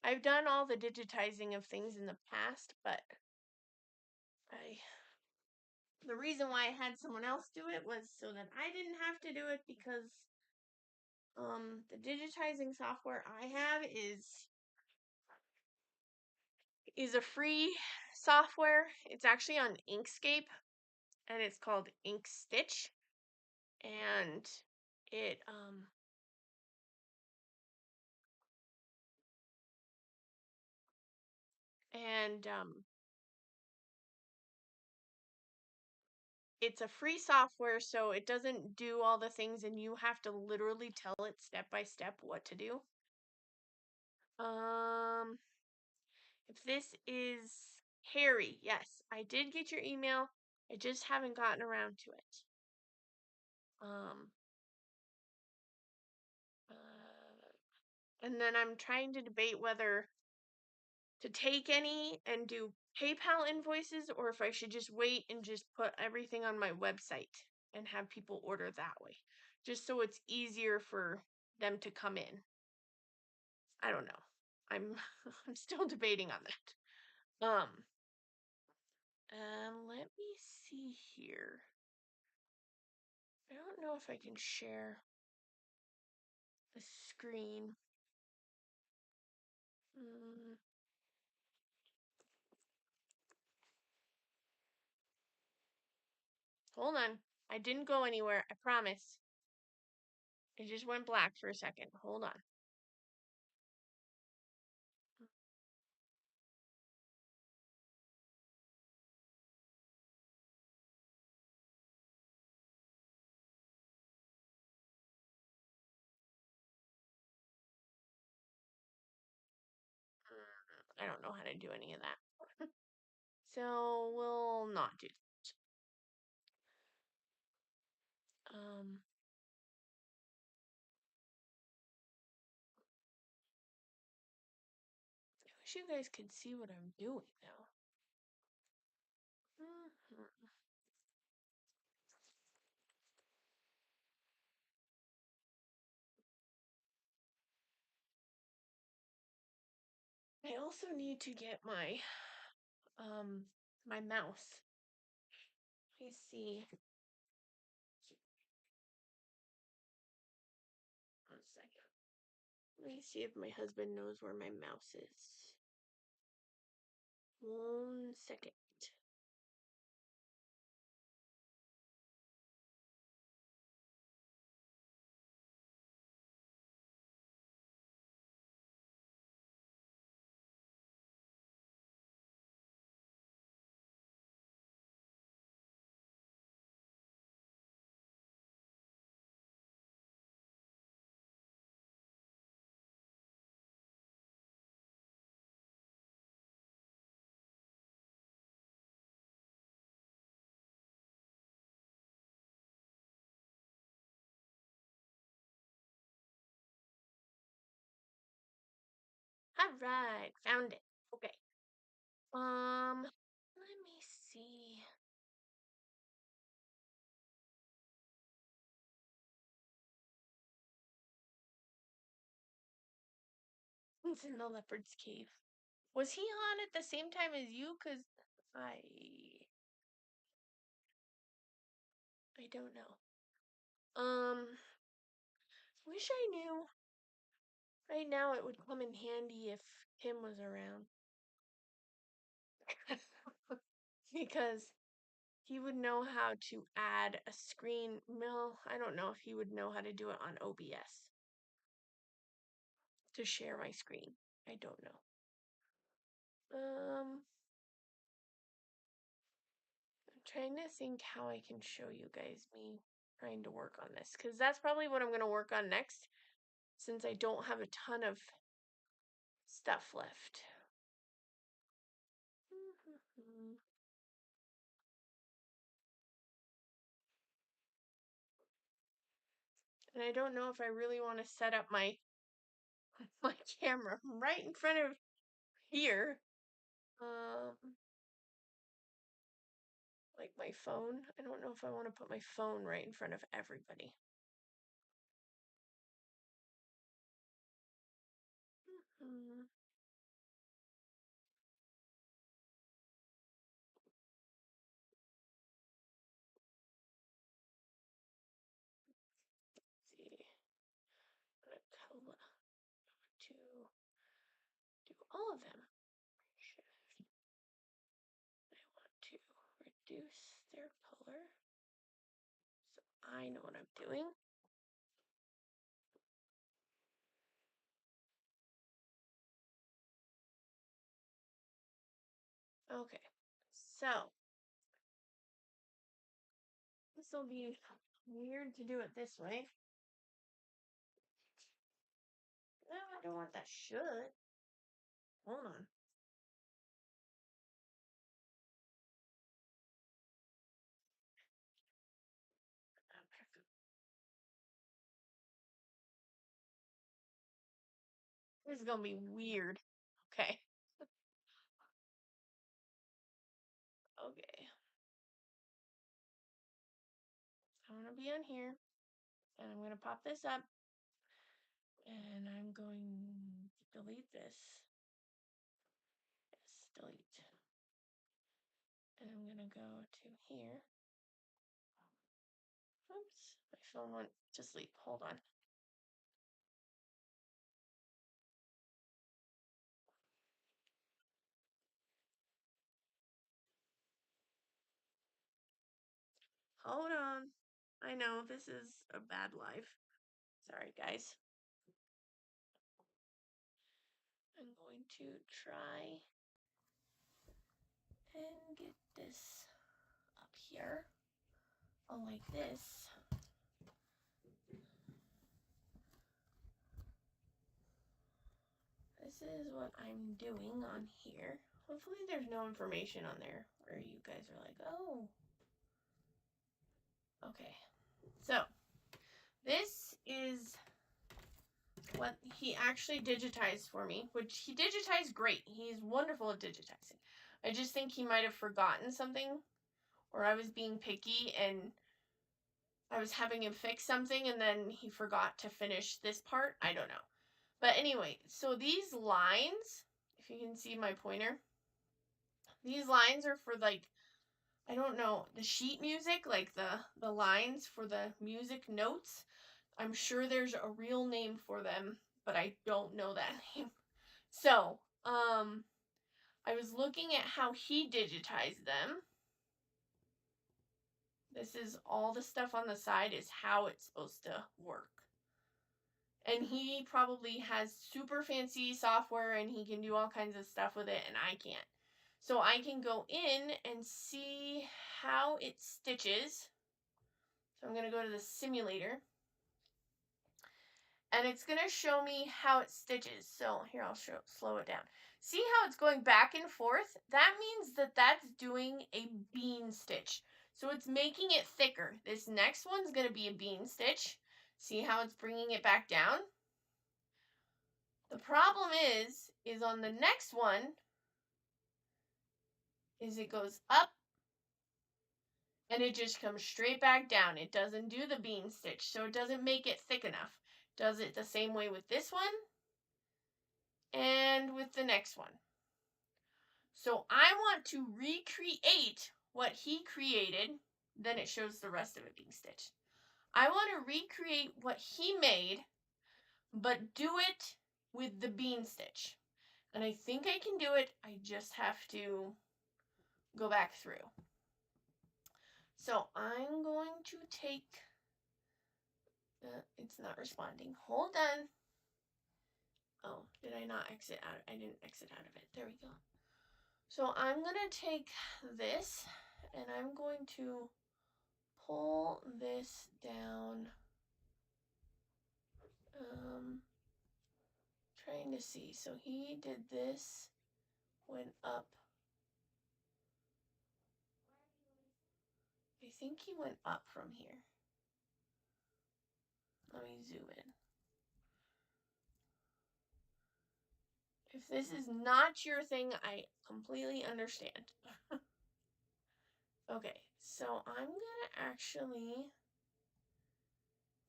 I've done all the digitizing of things in the past, but the reason why I had someone else do it was so that I didn't have to do it, because the digitizing software I have is a free software. It's actually on Inkscape, and it's called Ink Stitch, and it it's a free software, so it doesn't do all the things, and you have to literally tell it step by step what to do. If this is Harry, yes, I did get your email. I just haven't gotten around to it. And then I'm trying to debate whether to take any and do PayPal invoices, or if I should just wait and just put everything on my website and have people order that way, just so it's easier for them to come in. I don't know. I'm I'm still debating on that. Let me see here. I don't know if I can share the screen. Hold on. I didn't go anywhere. I promise. It just went black for a second. Hold on. I don't know how to do any of that. So we'll not do that. I wish you guys could see what I'm doing now. I also need to get my my mouse. Let me see. Let me see if my husband knows where my mouse is. 1 second. All right, found it. Okay. Let me see. It's in the leopard's cave. Was he on at the same time as you? Cause I don't know. Wish I knew. Right now it would come in handy if Tim was around. Because he would know how to add a screen. No, I don't know if he would know how to do it on OBS. To share my screen. I don't know. I'm trying to think how I can show you guys me trying to work on this. Because that's probably what I'm going to work on next. Since I don't have a ton of stuff left. And I don't know if I really want to set up my camera right in front of here. Like my phone. I don't know if I want to put my phone right in front of everybody. Let's see. I'm gonna to do all of them. Shift. I want to reduce their color so I know what I'm doing. Okay, so this will be weird to do it this way. No, I don't want that should. Hold on. This is gonna be weird. Okay. Okay. I'm gonna be on here, and I'm gonna pop this up, and I'm going to delete this. Yes, delete. And I'm gonna go to here. Oops, my phone went to sleep. Hold on. Hold on. I know this is a bad life. Sorry, guys. I'm going to try and get this up here. Like this. This is what I'm doing on here. Hopefully there's no information on there where you guys are like, oh. Okay. So, this is what he actually digitized for me, which he digitized great. He's wonderful at digitizing. I just think he might have forgotten something, or I was being picky and I was having him fix something and then he forgot to finish this part. I don't know. But anyway, so these lines, if you can see my pointer, these lines are for like, I don't know, the sheet music, like the lines for the music notes. I'm sure there's a real name for them, but I don't know that name. So, I was looking at how he digitized them. This is all the stuff on the side is how it's supposed to work. And he probably has super fancy software and he can do all kinds of stuff with it and I can't. So I can go in and see how it stitches. So I'm going to go to the simulator. And it's going to show me how it stitches. So here, I'll slow it down. See how it's going back and forth? That means that that's doing a bean stitch. So it's making it thicker. This next one's going to be a bean stitch. See how it's bringing it back down? The problem is on the next one, is it goes up and it just comes straight back down. It doesn't do the bean stitch, so it doesn't make it thick enough. Does it the same way with this one and with the next one. So I want to recreate what he created. Then it shows the rest of it being stitched. I want to recreate what he made, but do it with the bean stitch. And I think I can do it. I just have to go back through. So I'm going to take, it's not responding. Hold on. Oh, did I not exit out? I didn't exit out of it. There we go. So I'm going to take this and I'm going to pull this down. Trying to see. So he did this, went up. I think he went up from here. Let me zoom in. If this is not your thing, I completely understand. Okay, so I'm gonna actually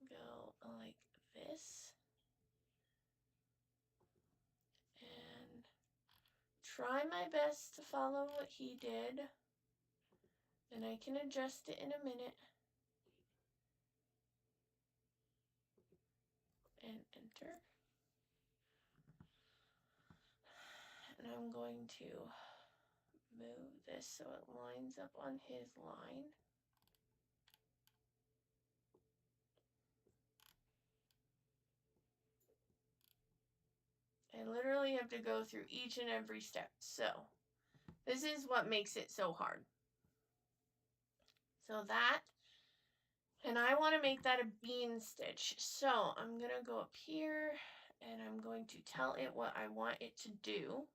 go like this and try my best to follow what he did, and I can adjust it in a minute. And enter. And I'm going to move this so it lines up on his line. I literally have to go through each and every step. So this is what makes it so hard. So that, and I want to make that a bean stitch. So I'm going to go up here and I'm going to tell it what I want it to do.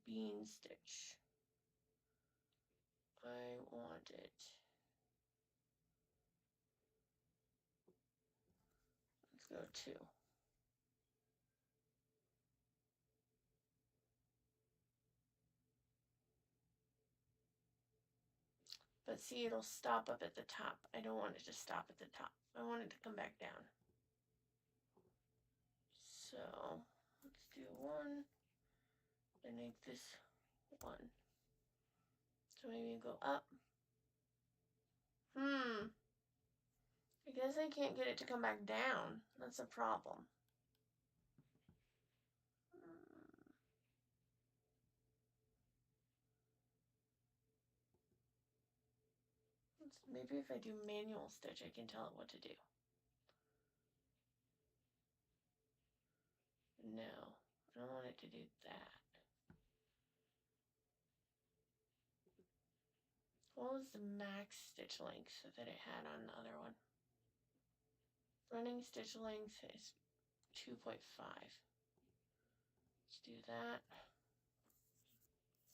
Bean stitch. I want it. Let's go 2. But see, it'll stop up at the top. I don't want it to stop at the top. I want it to come back down. So let's do 1 and make this 1. So maybe go up. I guess I can't get it to come back down. That's a problem. Maybe if I do manual stitch, I can tell it what to do. No, I don't want it to do that. What was the max stitch length that it had on the other one? Running stitch length is 2.5. Let's do that.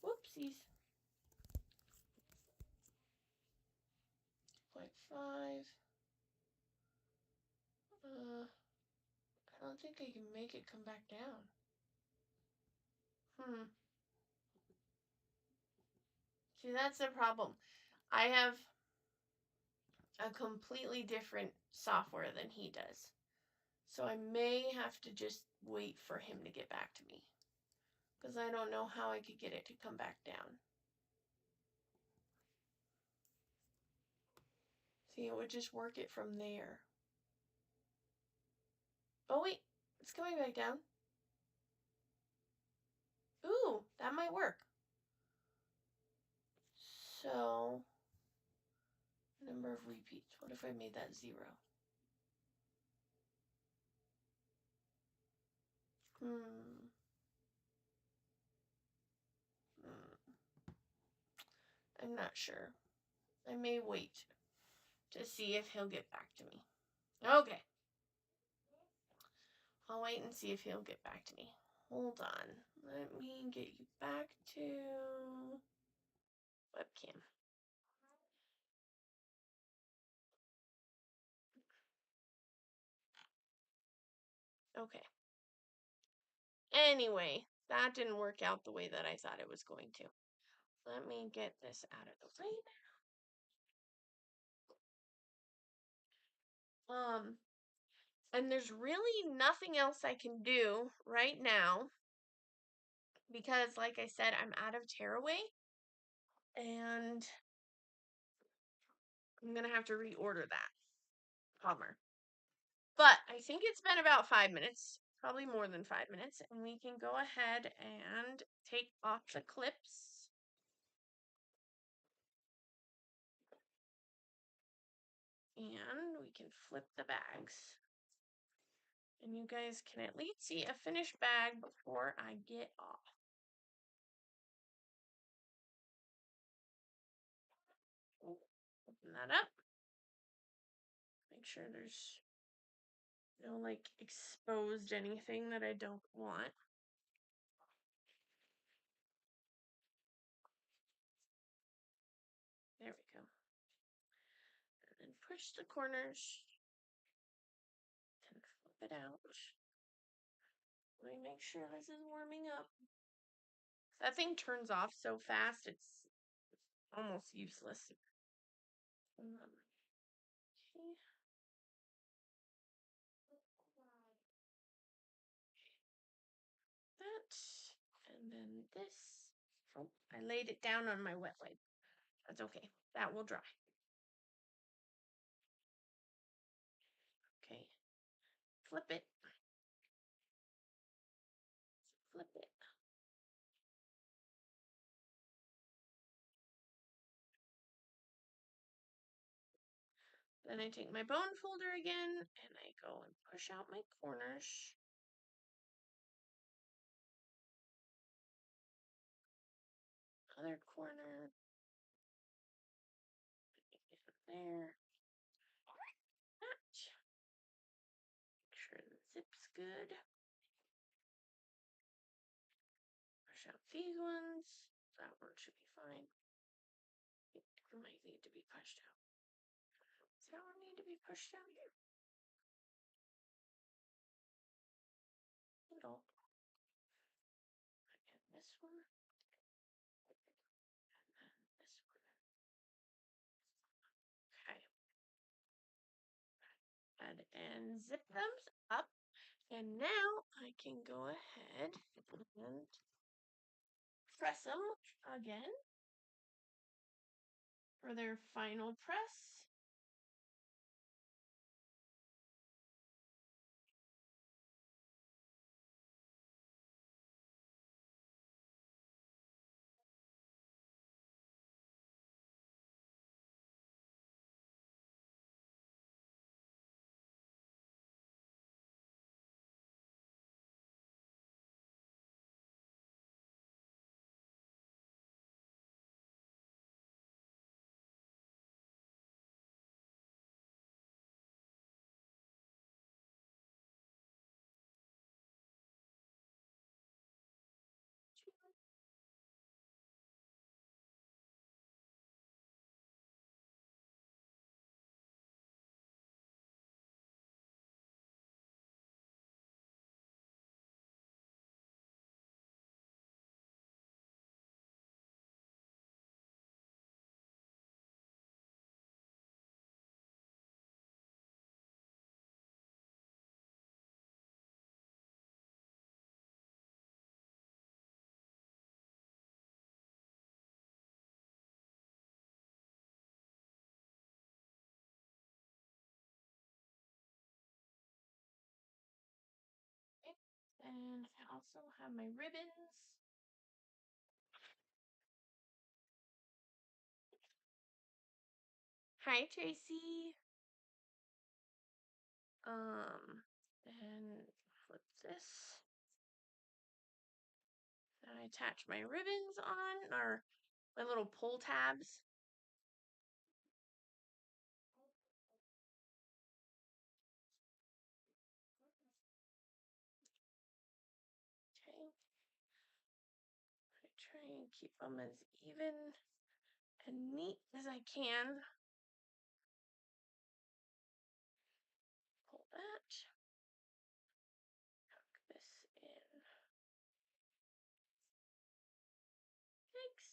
Whoopsies. 2.5. I don't think I can make it come back down. See, that's the problem. I have a completely different software than he does. So I may have to just wait for him to get back to me, because I don't know how I could get it to come back down. See, it would just work it from there. Oh, wait. It's coming back down. Ooh, that might work. So, number of repeats. What if I made that 0? I'm not sure. I may wait to see if he'll get back to me. Okay. I'll wait and see if he'll get back to me. Hold on. Let me get you back to webcam. Okay. Anyway, that didn't work out the way that I thought it was going to. Let me get this out of the way now. And there's really nothing else I can do right now because, like I said, I'm out of tearaway and I'm gonna have to reorder that. Bummer. But I think it's been about 5 minutes, probably more than 5 minutes, and we can go ahead and take off the clips. And we can flip the bags. And you guys can at least see a finished bag before I get off. Open that up. Make sure there's no like exposed anything that I don't want. There we go. And then push the corners and flip it out. Let me make sure this is warming up. That thing turns off so fast, it's almost useless. Okay. That, and then this. Oh, I laid it down on my wet wipe. That's okay. That will dry. Okay. Flip it. Flip it. Then I take my bone folder again and I go and push out my corners. Other corner. There. That. Make sure the zip's good. Push out these ones. That one should be fine. It might need to be pushed out. Does that one need to be pushed out here? No. And this one. And then this one. Okay. And zip them up. And now I can go ahead and press them again for their final press. And I also have my ribbons. Hi, Tracy. And flip this. Then I attach my ribbons on, or my little pull tabs. Okay. I try and keep them as even and neat as I can. Pull that. Tuck this in. Thanks.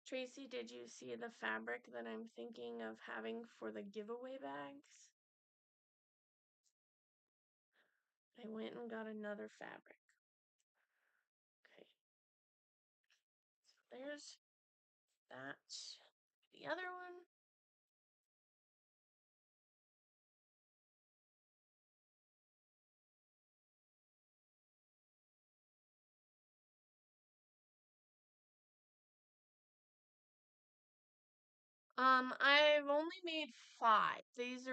Tracy, did you see the fabric that I'm thinking of having for the giveaway bags? I went and got another fabric. Okay. So there's that. The other one. I've only made 5. These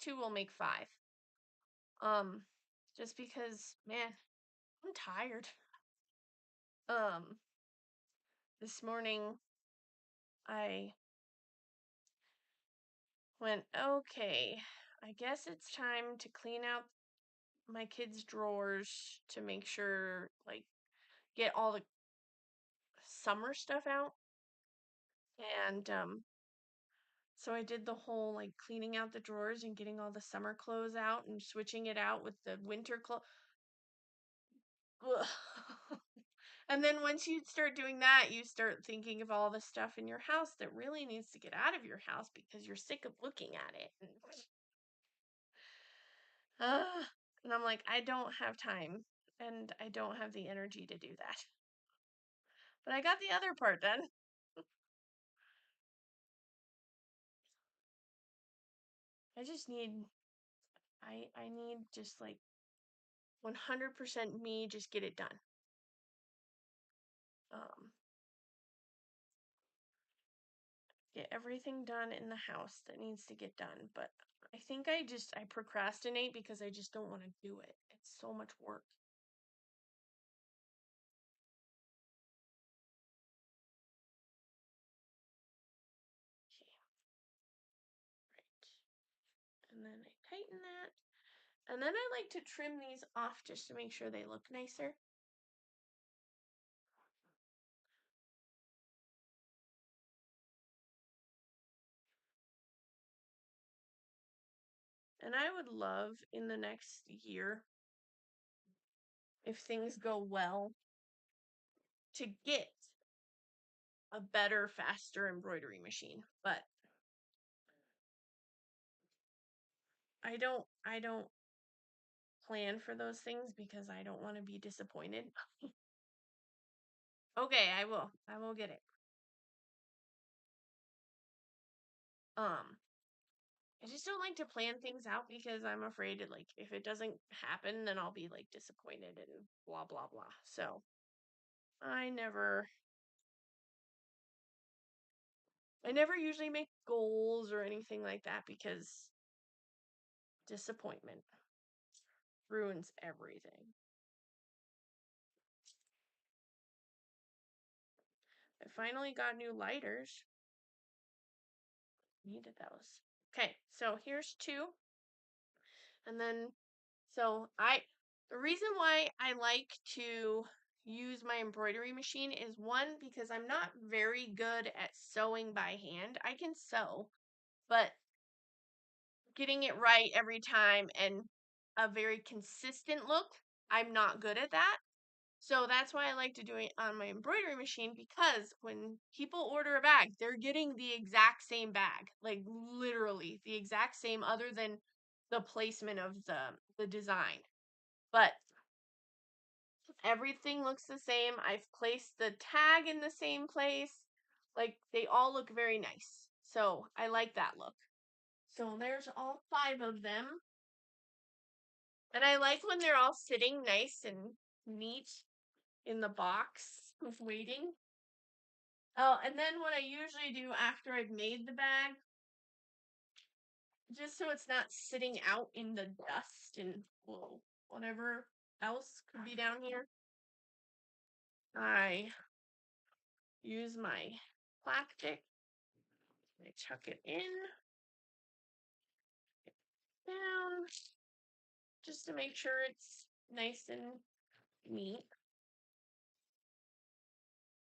two will make 5. Just because, man, I'm tired. This morning I went, okay, I guess it's time to clean out my kids' drawers to make sure, like, get all the summer stuff out. And so I did the whole like cleaning out the drawers and getting all the summer clothes out and switching it out with the winter clothes. And then once you start doing that, you start thinking of all the stuff in your house that really needs to get out of your house because you're sick of looking at it. And I'm like, I don't have time and I don't have the energy to do that. But I got the other part done. I just need I need just like 100% me, just get it done. Get everything done in the house that needs to get done, but I think I procrastinate because I just don't want to do it. It's so much work. Okay. Right. And then I tighten that. And then I like to trim these off just to make sure they look nicer. And I would love in the next year, if things go well, to get a better, faster embroidery machine. But I don't plan for those things because I don't want to be disappointed. Okay, I will. I will get it. I just don't like to plan things out because I'm afraid that, like, if it doesn't happen, then I'll be like disappointed and blah blah blah. So I never usually make goals or anything like that because disappointment ruins everything. I finally got new lighters. Needed those. Okay, so here's 2. And then the reason why I like to use my embroidery machine is, one, because I'm not very good at sewing by hand. I can sew, but getting it right every time and a very consistent look, I'm not good at that. So that's why I like to do it on my embroidery machine, because when people order a bag, they're getting the exact same bag, like literally the exact same, other than the placement of the design. But everything looks the same. I've placed the tag in the same place. Like, they all look very nice. So I like that look. So there's all 5 of them. And I like when they're all sitting nice and neat in the box waiting. Oh, and then what I usually do after I've made the bag, just so it's not sitting out in the dust and whatever else could be down here, I use my plastic. I chuck it in, down, just to make sure it's nice and neat.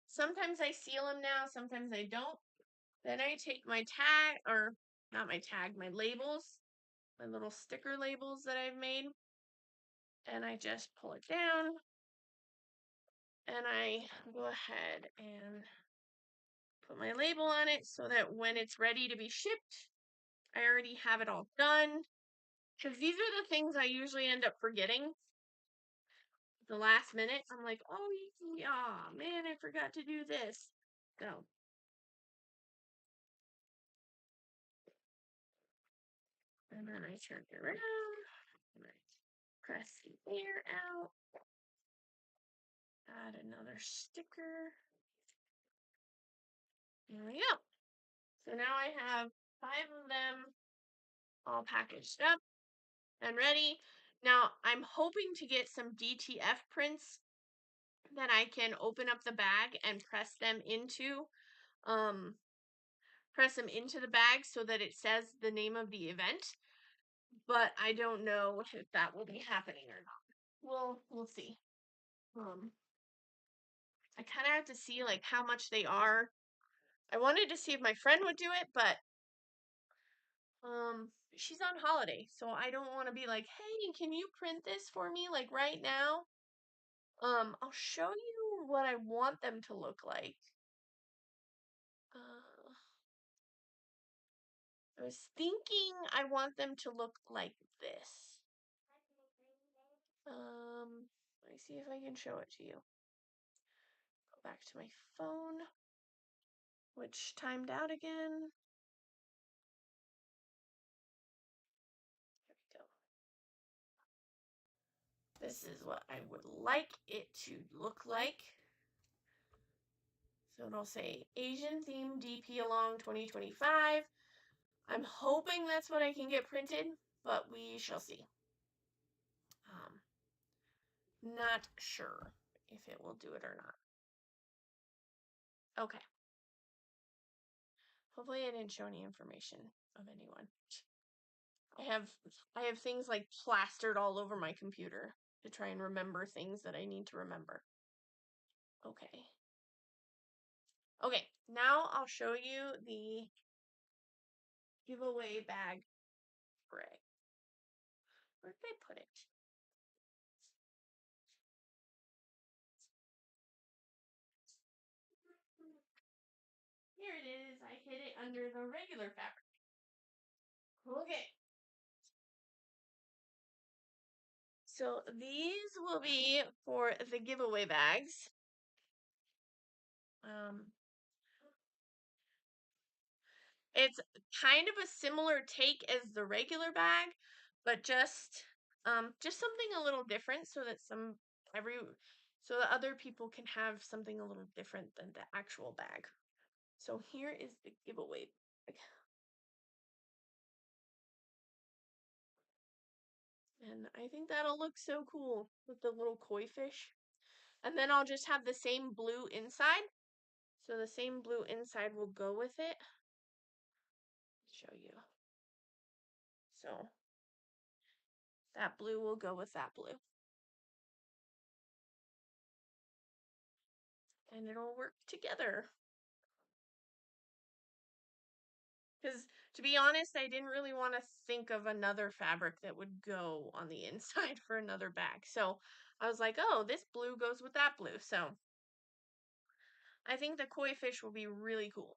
Sometimes I seal them now, sometimes I don't. Then I take my tag, or not my tag, my labels, my little sticker labels that I've made, and I just pull it down, and I go ahead and put my label on it so that when it's ready to be shipped, I already have it all done. Because these are the things I usually end up forgetting the last minute. I'm like, oh yeah, man, I forgot to do this. So, and then I turn it around, and I press the air out, add another sticker. There we go. So now I have 5 of them all packaged up and ready. Now I'm hoping to get some DTF prints that I can open up the bag and press them into the bag so that it says the name of the event. But I don't know if that will be happening or not. We'll see. I kind of have to see like how much they are. I wanted to see if my friend would do it, but she's on holiday, so I don't want to be like, hey, can you print this for me like right now? I'll show you what I want them to look like. I was thinking I want them to look like this. Let me see if I can show it to you. Go back to my phone, which timed out again. Here we go. This is what I would like it to look like. So it'll say Asian Theme DP Along 2025. I'm hoping that's what I can get printed, but we shall see. Not sure if it will do it or not. Okay. Hopefully I didn't show any information of anyone. I have things like plastered all over my computer to try and remember things that I need to remember. Okay. Okay, now I'll show you the giveaway bag spray. Where did I put it? Here it is. I hid it under the regular fabric. Okay. So these will be for the giveaway bags. It's kind of a similar take as the regular bag, but just something a little different so that so that other people can have something a little different than the actual bag. So here is the giveaway bag. And I think that'll look so cool with the little koi fish. And then I'll just have the same blue inside. So the same blue inside will go with it. Show you. So that blue will go with that blue. And it'll work together. Because to be honest, I didn't really want to think of another fabric that would go on the inside for another bag. So I was like, oh, this blue goes with that blue. So I think the koi fish will be really cool.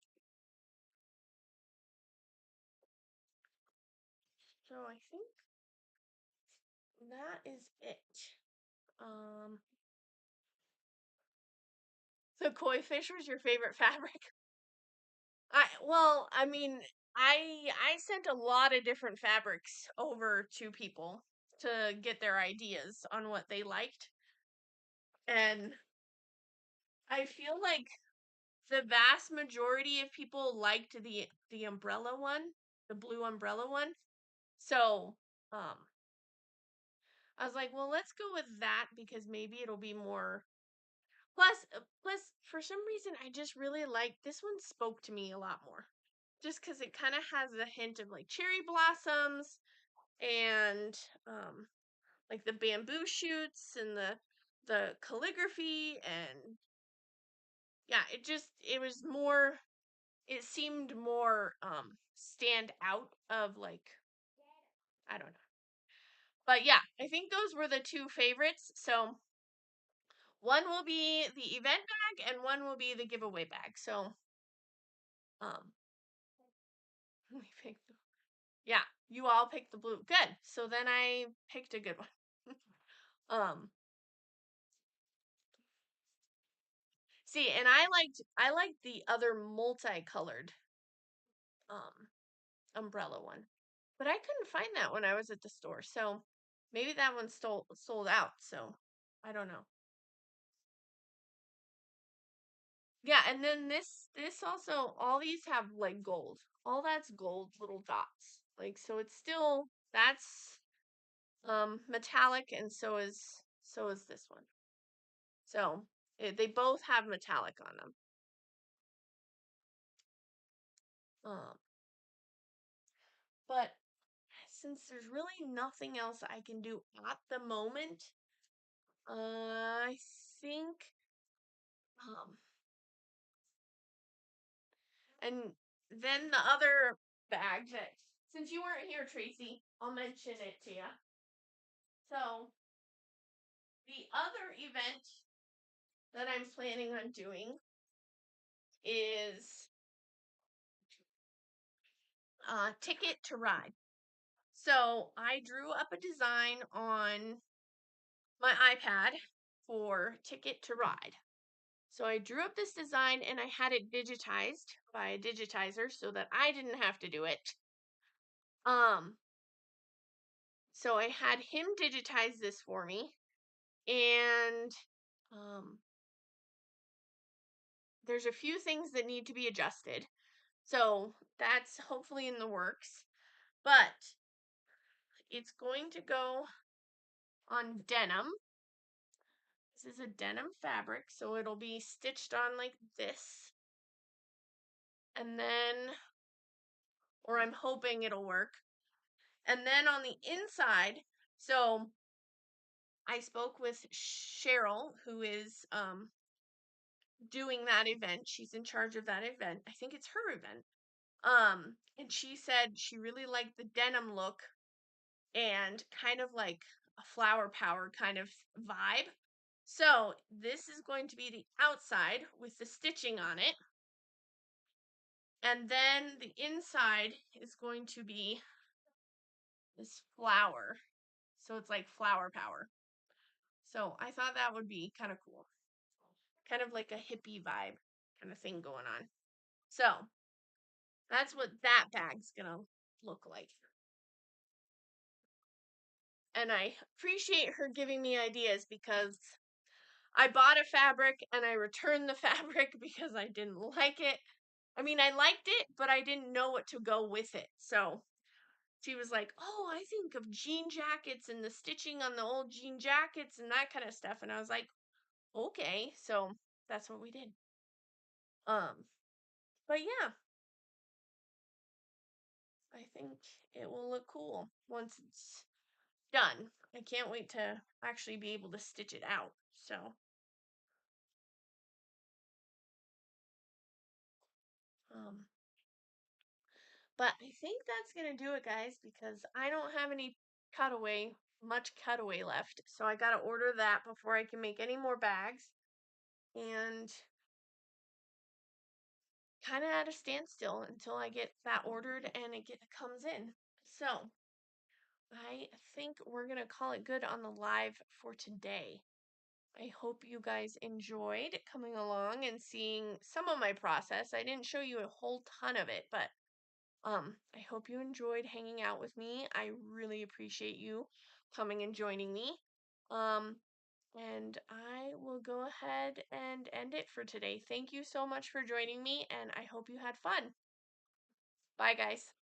So I think that is it. The koi fish was your favorite fabric? I mean, I sent a lot of different fabrics over to people to get their ideas on what they liked. And I feel like the vast majority of people liked the umbrella one, the blue umbrella one. So, um I was like, well, let's go with that because maybe it'll be more. Plus, for some reason, I just really like this one. Spoke to me a lot more, just because it kind of has a hint of like cherry blossoms and like the bamboo shoots and the calligraphy and yeah, it was more. It seemed more stand out of like I don't know, but yeah, I think those were the two favorites. So one will be the event bag and one will be the giveaway bag. So um we picked yeah, you all picked the blue. Good. So then I picked a good one. um See, and I liked the other multicolored um umbrella one. But I couldn't find that when I was at the store. So maybe that one sold out. So I don't know. Yeah, and then this also all these have like gold. All that's gold little dots. Like so it's still that's metallic and so is this one. So they both have metallic on them. Um but since there's really nothing else I can do at the moment, I think um and then the other bag that since you weren't here, Tracy, I'll mention it to you. So the other event that I'm planning on doing is Ticket to Ride. So I drew up a design on my iPad for Ticket to Ride. So I drew up this design and I had it digitized by a digitizer so that I didn't have to do it. Um, so I had him digitize this for me, and um, there's a few things that need to be adjusted. So that's hopefully in the works, but it's going to go on denim. This is a denim fabric, so it'll be stitched on like this. And then, or I'm hoping it'll work. And then on the inside, so I spoke with Cheryl, who is doing that event. She's in charge of that event. I think it's her event. And she said she really liked the denim look and kind of like a flower power kind of vibe. So this is going to be the outside with the stitching on it. And then the inside is going to be this flower. So it's like flower power. So I thought that would be kind of cool. Kind of like a hippie vibe kind of thing going on. So that's what that bag's gonna look like. And I appreciate her giving me ideas because I bought a fabric and I returned the fabric because I didn't like it. I mean, I liked it, but I didn't know what to go with it. So she was like, "Oh, I think of jean jackets and the stitching on the old jean jackets and that kind of stuff." And I was like, "Okay." So that's what we did. Um, but yeah, I think it will look cool once it's done. I can't wait to actually be able to stitch it out. So, um, but I think that's gonna do it, guys, because I don't have any much cutaway left. So I gotta order that before I can make any more bags. And kind of at a standstill until I get that ordered and it comes in. So I think we're gonna call it good on the live for today. I hope you guys enjoyed coming along and seeing some of my process. I didn't show you a whole ton of it, but I hope you enjoyed hanging out with me. I really appreciate you coming and joining me. And I will go ahead and end it for today. Thank you so much for joining me, and I hope you had fun. Bye, guys.